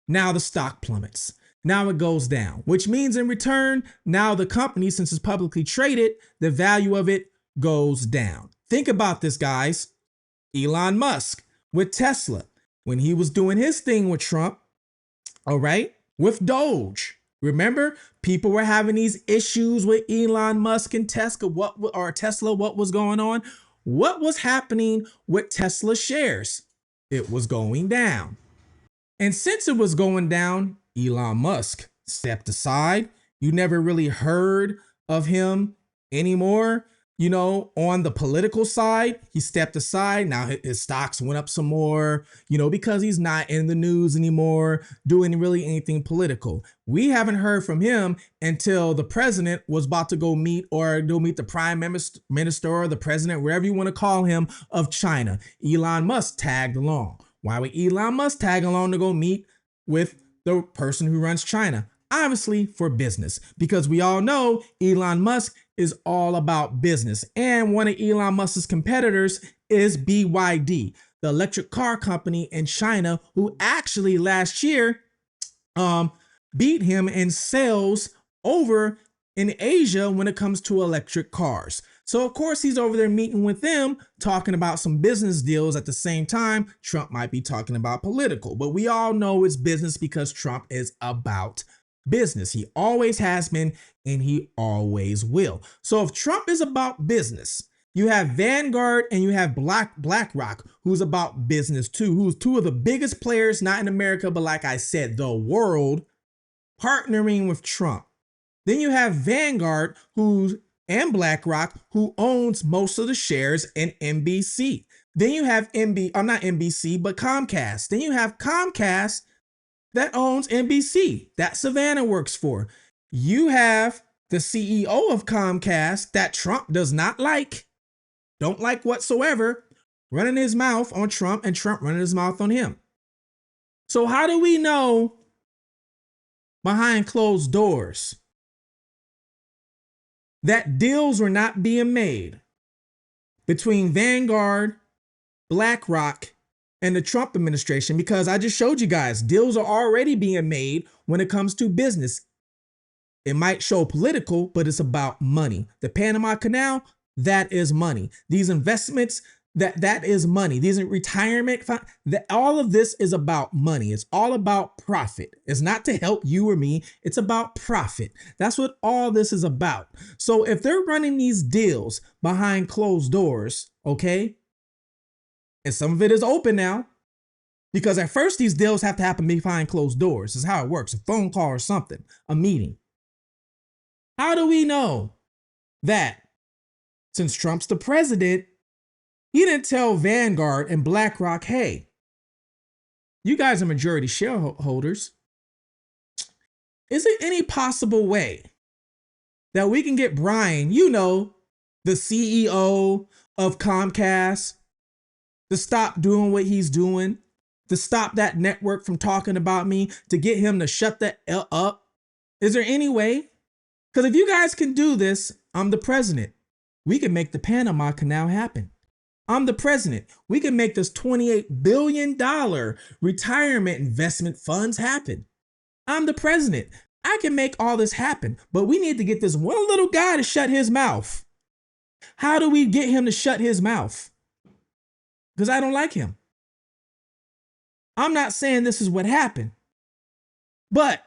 Now the stock plummets. Now it goes down, which means in return, now the company, since it's publicly traded, the value of it goes down. Think about this, guys. Elon Musk with Tesla, when he was doing his thing with Trump, all right, with Doge. Remember, people were having these issues with Elon Musk and Tesla. What was going on? What was happening with Tesla shares? It was going down. And since it was going down, Elon Musk stepped aside. You never really heard of him anymore. You know, on the political side, he stepped aside. Now his stocks went up some more, you know, because he's not in the news anymore, doing really anything political. We haven't heard from him until the president was about to go meet the prime minister or the president, wherever you want to call him, of China. Elon Musk tagged along. Why would Elon Musk tag along to go meet with the person who runs China? Obviously for business, because we all know Elon Musk is all about business. And one of Elon Musk's competitors is BYD, the electric car company in China, who actually last year beat him in sales over in Asia when it comes to electric cars. So of course he's over there meeting with them, talking about some business deals. At the same time, Trump might be talking about political, but we all know it's business because Trump is about business. He always has been, and he always will. So if Trump is about business, you have Vanguard and you have BlackRock, who's about business too, who's two of the biggest players, not in America, but like I said, the world, partnering with Trump. Then you have Vanguard, and BlackRock, who owns most of the shares in NBC. Then you have not NBC, but Comcast. Then you have Comcast that owns NBC, that Savannah works for. You have the CEO of Comcast that Trump does not don't like whatsoever, running his mouth on Trump and Trump running his mouth on him. So how do we know behind closed doors that deals were not being made between Vanguard, BlackRock, and the Trump administration? Because I just showed you guys, deals are already being made when it comes to business. It might show political, but it's about money. The Panama Canal, that is money. These investments, that is money. These retirement funds, all of this is about money. It's all about profit. It's not to help you or me. It's about profit. That's what all this is about. So if they're running these deals behind closed doors, okay, and some of it is open now, because at first these deals have to happen behind closed doors. This is how it works. A phone call or something, a meeting. How do we know that since Trump's the president, he didn't tell Vanguard and BlackRock, hey, you guys are majority shareholders. Is there any possible way that we can get Brian, you know, the CEO of Comcast, to stop doing what he's doing, to stop that network from talking about me, to get him to shut the L up? Is there any way? Because if you guys can do this, I'm the president. We can make the Panama Canal happen. I'm the president. We can make this $28 billion retirement investment funds happen. I'm the president. I can make all this happen, but we need to get this one little guy to shut his mouth. How do we get him to shut his mouth? Because I don't like him. I'm not saying this is what happened, but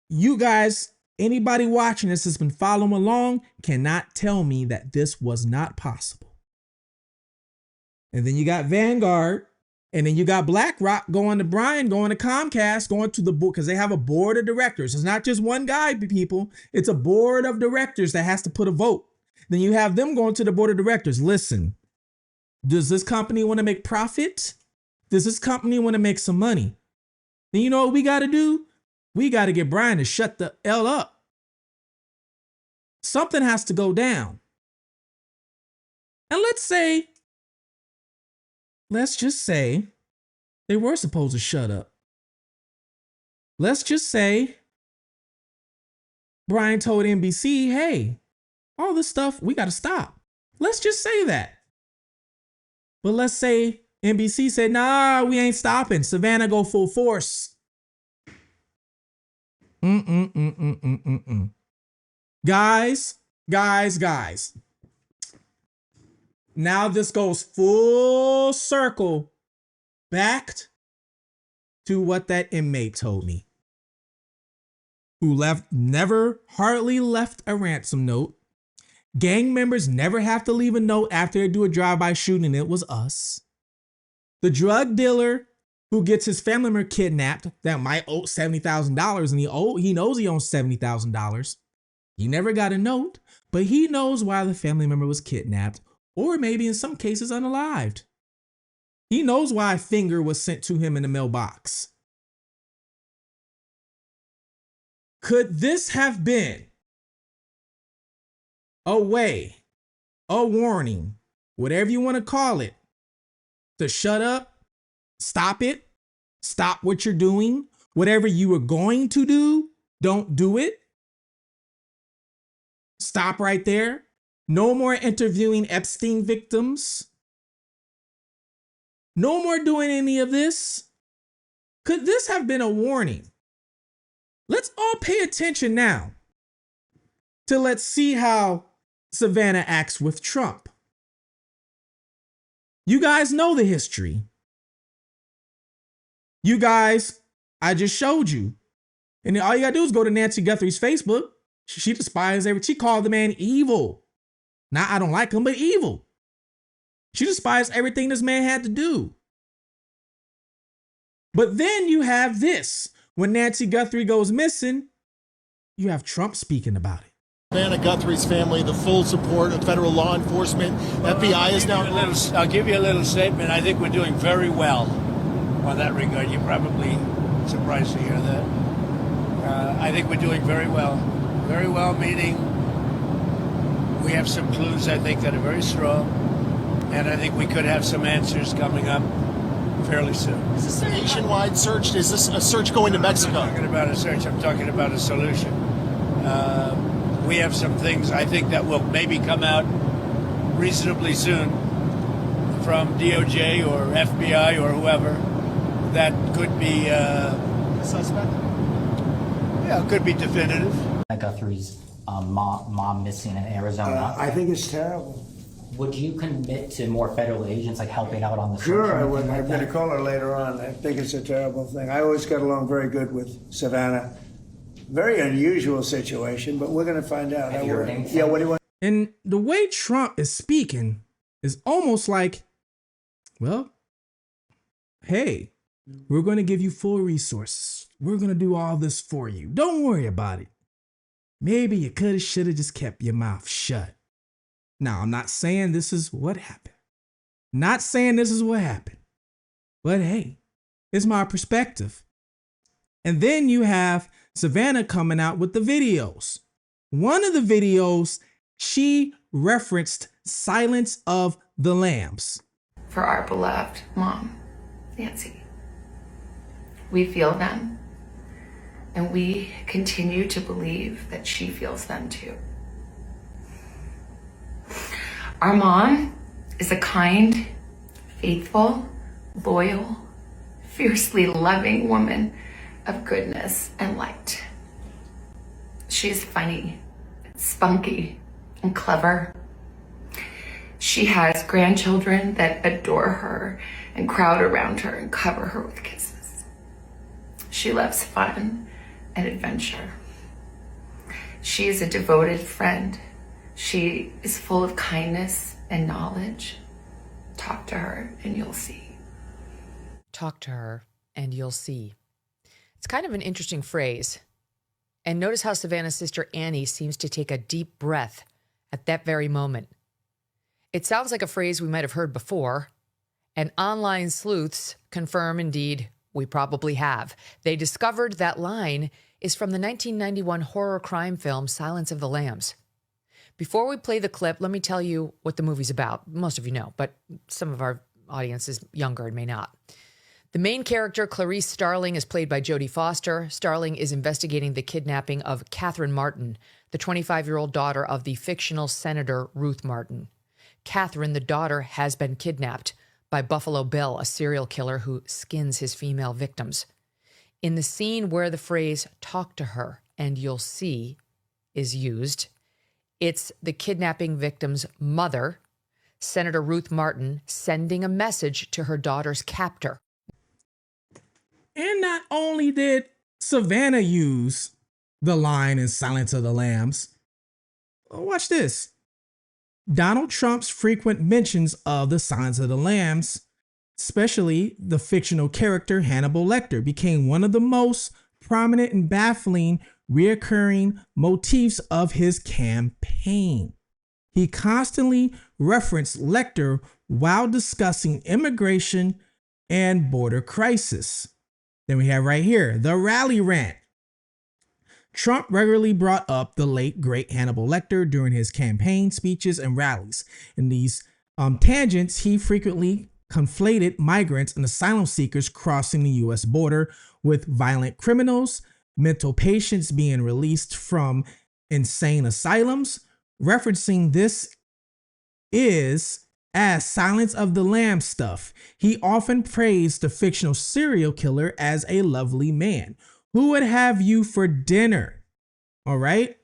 you guys, anybody watching this has been following along, cannot tell me that this was not possible. And then you got Vanguard, and then you got BlackRock going to Brian, going to Comcast, going to the board, because they have a board of directors. It's not just one guy, people. It's a board of directors that has to put a vote. Then you have them going to the board of directors. Listen, does this company want to make profit? Does this company want to make some money? Then you know what we got to do? We got to get Brian to shut the L up. Something has to go down. And let's just say they were supposed to shut up. let's just say Brian told NBC, hey, all this stuff, we got to stop. Let's just say that. But let's say NBC said, nah, we ain't stopping. Savannah go full force. Guys. Now this goes full circle back to what that inmate told me. Who hardly left a ransom note. Gang members never have to leave a note after they do a drive-by shooting, and it was us. The drug dealer who gets his family member kidnapped that might owe $70,000, and he knows he owns $70,000. He never got a note, but he knows why the family member was kidnapped, or maybe in some cases unalived. He knows why a finger was sent to him in the mailbox. Could this have been a way, a warning, whatever you want to call it, to shut up, stop it, stop what you're doing, whatever you were going to do, don't do it. Stop right there. No more interviewing Epstein victims. No more doing any of this. Could this have been a warning? Let's all pay attention now to let's see how Savannah acts with Trump. You guys know the history. You guys, I just showed you. And all you gotta do is go to Nancy Guthrie's Facebook. She despises everything. She called the man evil. Now, I don't like him, but evil. She despised everything this man had to do. But then you have this. When Nancy Guthrie goes missing, you have Trump speaking about it. Savannah Guthrie's family, the full support of federal law enforcement. FBI is now... I'll give you a little statement. I think we're doing very well on that regard. You're probably surprised to hear that. I think we're doing very well. Very well, meaning we have some clues, I think, that are very strong. And I think we could have some answers coming up fairly soon. Is this a nationwide search? Is this a search going to Mexico? I'm not talking about a search. I'm talking about a solution. We have some things I think that will maybe come out reasonably soon from DOJ or FBI or whoever that could be Suspect? Yeah, could be definitive. Guthrie's mom missing in Arizona. I think it's terrible. Would you commit to more federal agents like helping out on the search? Sure, or I would. anything I'm like going to that? call her later on. I think it's a terrible thing. I always got along very good with Savannah. Very unusual situation, but we're going to find out. Have you heard anything? Yeah, what do you want? And the way Trump is speaking is almost like, well, hey, we're going to give you full resources. We're going to do all this for you. Don't worry about it. Maybe you could have, should have just kept your mouth shut. Now, I'm not saying this is what happened. Not saying this is what happened. But hey, it's my perspective. And then you have Savannah coming out with the videos. One of the videos, she referenced Silence of the Lambs. For our beloved mom, Nancy. We feel them, and we continue to believe that she feels them too. Our mom is a kind, faithful, loyal, fiercely loving woman of goodness and light. She is funny, spunky, and clever. She has grandchildren that adore her and crowd around her and cover her with kisses. She loves fun and adventure. She is a devoted friend. She is full of kindness and knowledge. Talk to her and you'll see. Talk to her and you'll see. It's kind of an interesting phrase. And notice how Savannah's sister Annie seems to take a deep breath at that very moment. It sounds like a phrase we might have heard before, and online sleuths confirm indeed we probably have. They discovered that line is from the 1991 horror crime film Silence of the Lambs. Before we play the clip, let me tell you what the movie's about. Most of you know, but some of our audience is younger and may not. The main character, Clarice Starling, is played by Jodie Foster. Starling is investigating the kidnapping of Catherine Martin, the 25-year-old daughter of the fictional Senator Ruth Martin. Catherine, the daughter, has been kidnapped by Buffalo Bill, a serial killer who skins his female victims. In the scene where the phrase "talk to her and you'll see" is used, it's the kidnapping victim's mother, Senator Ruth Martin, sending a message to her daughter's captor. And not only did Savannah use the line in Silence of the Lambs, watch this. Donald Trump's frequent mentions of the Silence of the Lambs, especially the fictional character Hannibal Lecter, became one of the most prominent and baffling reoccurring motifs of his campaign. He constantly referenced Lecter while discussing immigration and border crisis. Then we have right here, the rally rant. Trump regularly brought up the late, great Hannibal Lecter during his campaign speeches and rallies. In these tangents, he frequently conflated migrants and asylum seekers crossing the U.S. border with violent criminals, mental patients being released from insane asylums, referencing this is as Silence of the Lambs stuff. He often praised the fictional serial killer as a lovely man. Who would have you for dinner? All right.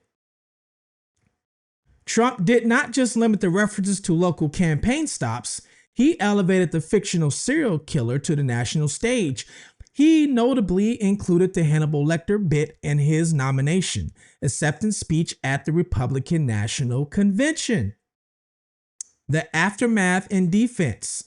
Trump did not just limit the references to local campaign stops. He elevated the fictional serial killer to the national stage. He notably included the Hannibal Lecter bit in his nomination acceptance speech at the Republican National Convention. The aftermath and defense.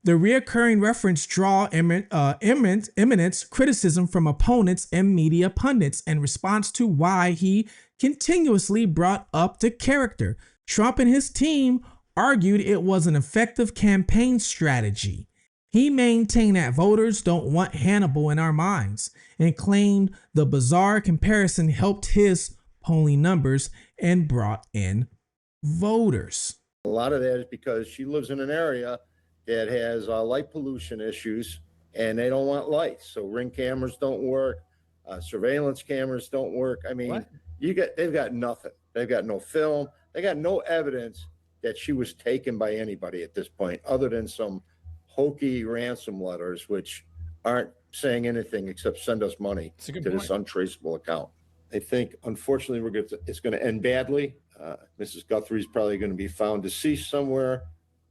The reoccurring reference draw immense criticism from opponents and media pundits in response to why he continuously brought up the character. Trump and his team argued it was an effective campaign strategy. He maintained that voters don't want Hannibal in our minds and claimed the bizarre comparison helped his polling numbers and brought in voters. A lot of that is because she lives in an area that has light pollution issues, and they don't want lights. So ring cameras don't work, surveillance cameras don't work. I mean, they've got nothing. They've got no film. They got no evidence that she was taken by anybody at this point, other than some hokey ransom letters, which aren't saying anything except send us money to this untraceable account. I think, unfortunately, it's going to end badly. Mrs. Guthrie's probably going to be found deceased somewhere.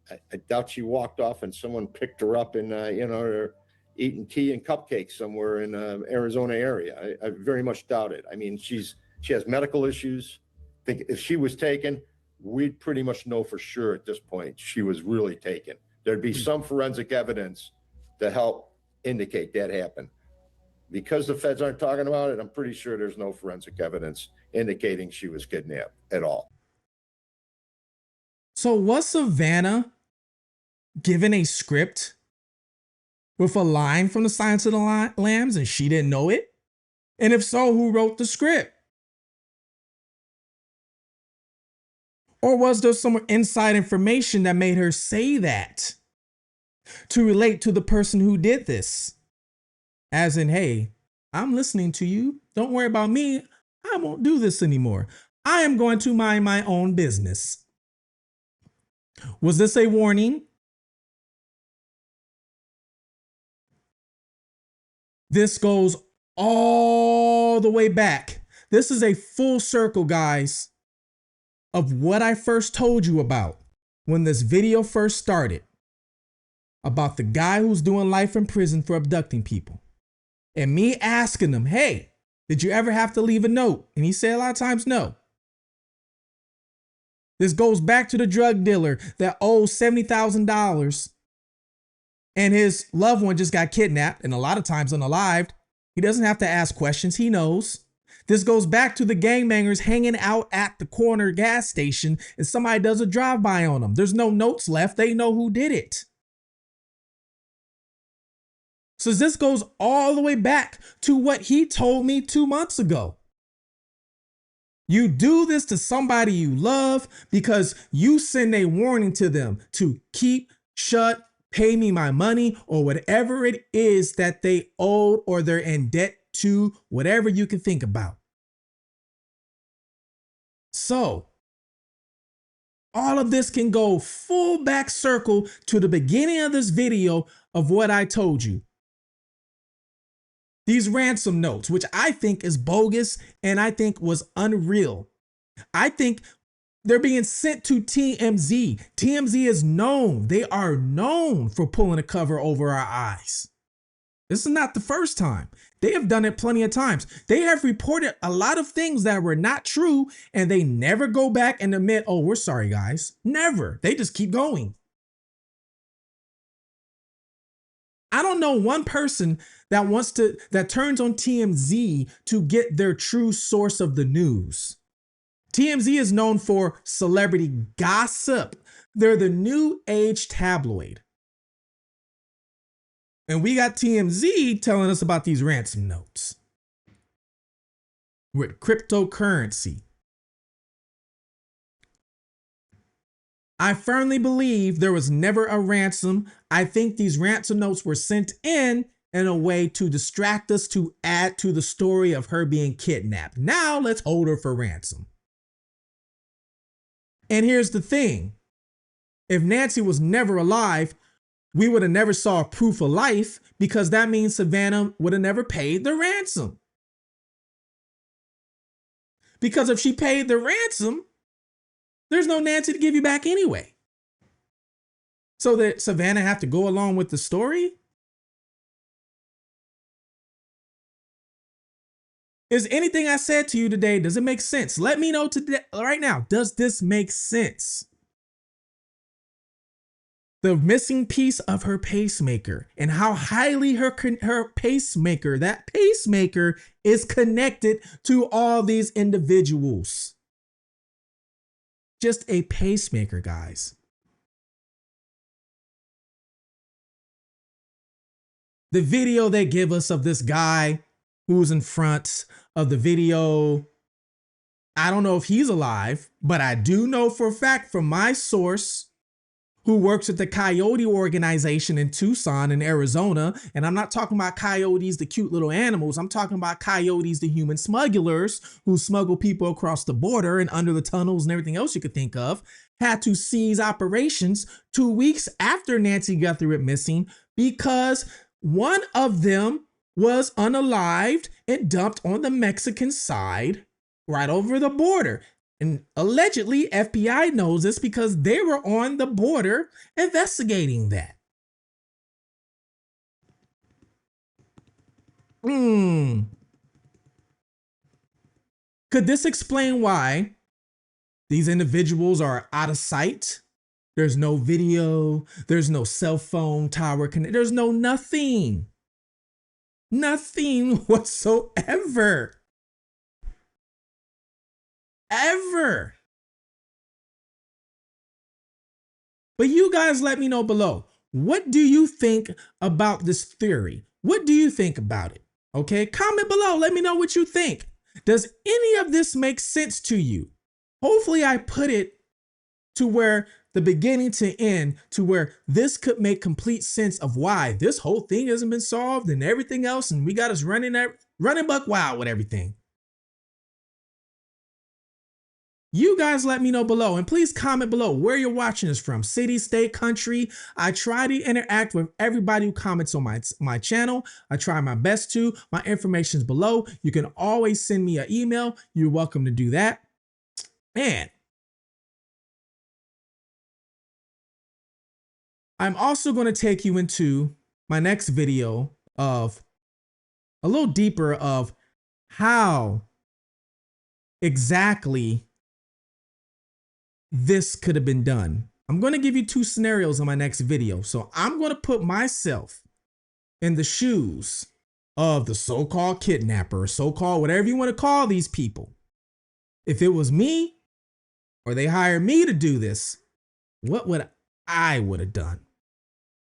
I doubt she walked off and someone picked her up and, they're eating tea and cupcakes somewhere in Arizona area. I very much doubt it. I mean, she has medical issues. I think if she was taken, we'd pretty much know for sure at this point she was really taken. There'd be some forensic evidence to help indicate that happened. Because the feds aren't talking about it, I'm pretty sure there's no forensic evidence indicating she was kidnapped at all. So was Savannah given a script with a line from the Silence of the Lambs and she didn't know it? And if so, who wrote the script? Or was there some inside information that made her say that to relate to the person who did this? As in, hey, I'm listening to you. Don't worry about me. I won't do this anymore. I am going to mind my own business. Was this a warning? This goes all the way back. This is a full circle, guys, of what I first told you about when this video first started, about the guy who's doing life in prison for abducting people. And me asking him, hey, did you ever have to leave a note? And he said a lot of times, no. This goes back to the drug dealer that owes $70,000 and his loved one just got kidnapped and a lot of times unalived. He doesn't have to ask questions. He knows. This goes back to the gangbangers hanging out at the corner gas station and somebody does a drive-by on them. There's no notes left. They know who did it. So this goes all the way back to what he told me 2 months ago. You do this to somebody you love because you send a warning to them to keep, shut, pay me my money, or whatever it is that they owed or they're in debt to, whatever you can think about. So all of this can go full back circle to the beginning of this video of what I told you. These ransom notes, which I think is bogus and I think was unreal. I think they're being sent to TMZ. TMZ is known. They are known for pulling a cover over our eyes. This is not the first time. They have done it plenty of times. They have reported a lot of things that were not true, and they never go back and admit, oh, we're sorry, guys. Never. They just keep going. I don't know one person that turns on TMZ to get their true source of the news. TMZ is known for celebrity gossip. They're the new age tabloid. And we got TMZ telling us about these ransom notes with cryptocurrency. I firmly believe there was never a ransom. I think these ransom notes were sent in a way to distract us, to add to the story of her being kidnapped. Now let's hold her for ransom. And here's the thing. If Nancy was never alive, we would have never saw proof of life, because that means Savannah would have never paid the ransom. Because if she paid the ransom, there's no Nancy to give you back anyway. So that Savannah have to go along with the story? Is anything I said to you today, does it make sense? Let me know today, right now. Does this make sense? The missing piece of her pacemaker and how highly her pacemaker, that pacemaker, is connected to all these individuals. Just a pacemaker, guys. The video they give us of this guy who's in front of the video, I don't know if he's alive, but I do know for a fact from my source who works at the Coyote organization in Tucson in Arizona. And I'm not talking about coyotes, the cute little animals. I'm talking about coyotes, the human smugglers who smuggle people across the border and under the tunnels and everything else you could think of, had to cease operations 2 weeks after Nancy Guthrie went missing because one of them was unalived and dumped on the Mexican side right over the border. And allegedly, FBI knows this because they were on the border investigating that. Could this explain why these individuals are out of sight? There's no video, there's no cell phone tower connect, there's no nothing. Nothing whatsoever. Ever. But you guys let me know below. What do you think about this theory? What do you think about it? Okay, comment below. Let me know what you think. Does any of this make sense to you? Hopefully I put it to where the beginning to end, to where this could make complete sense of why this whole thing hasn't been solved and everything else, and we got us running buck wild with everything. You guys let me know below, and please comment below where you're watching this from. City, state, country. I try to interact with everybody who comments on my channel. I try my best to. My information is below. You can always send me an email. You're welcome to do that. And I'm also going to take you into my next video of a little deeper of how exactly this could have been done. I'm going to give you two scenarios in my next video. So I'm going to put myself in the shoes of the so-called kidnapper, so-called whatever you want to call these people. If it was me or they hired me to do this, what would I would have done?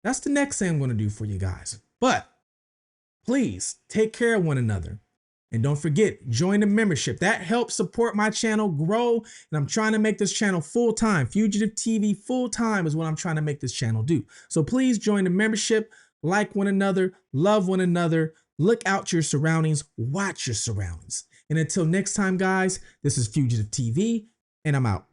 That's the next thing I'm going to do for you guys. But please take care of one another. And don't forget, join the membership. That helps support my channel grow. And I'm trying to make this channel full-time. Fugitive TV full-time is what I'm trying to make this channel do. So please join the membership, like one another, love one another, look out your surroundings, watch your surroundings. And until next time, guys, this is Fugitive TV, and I'm out.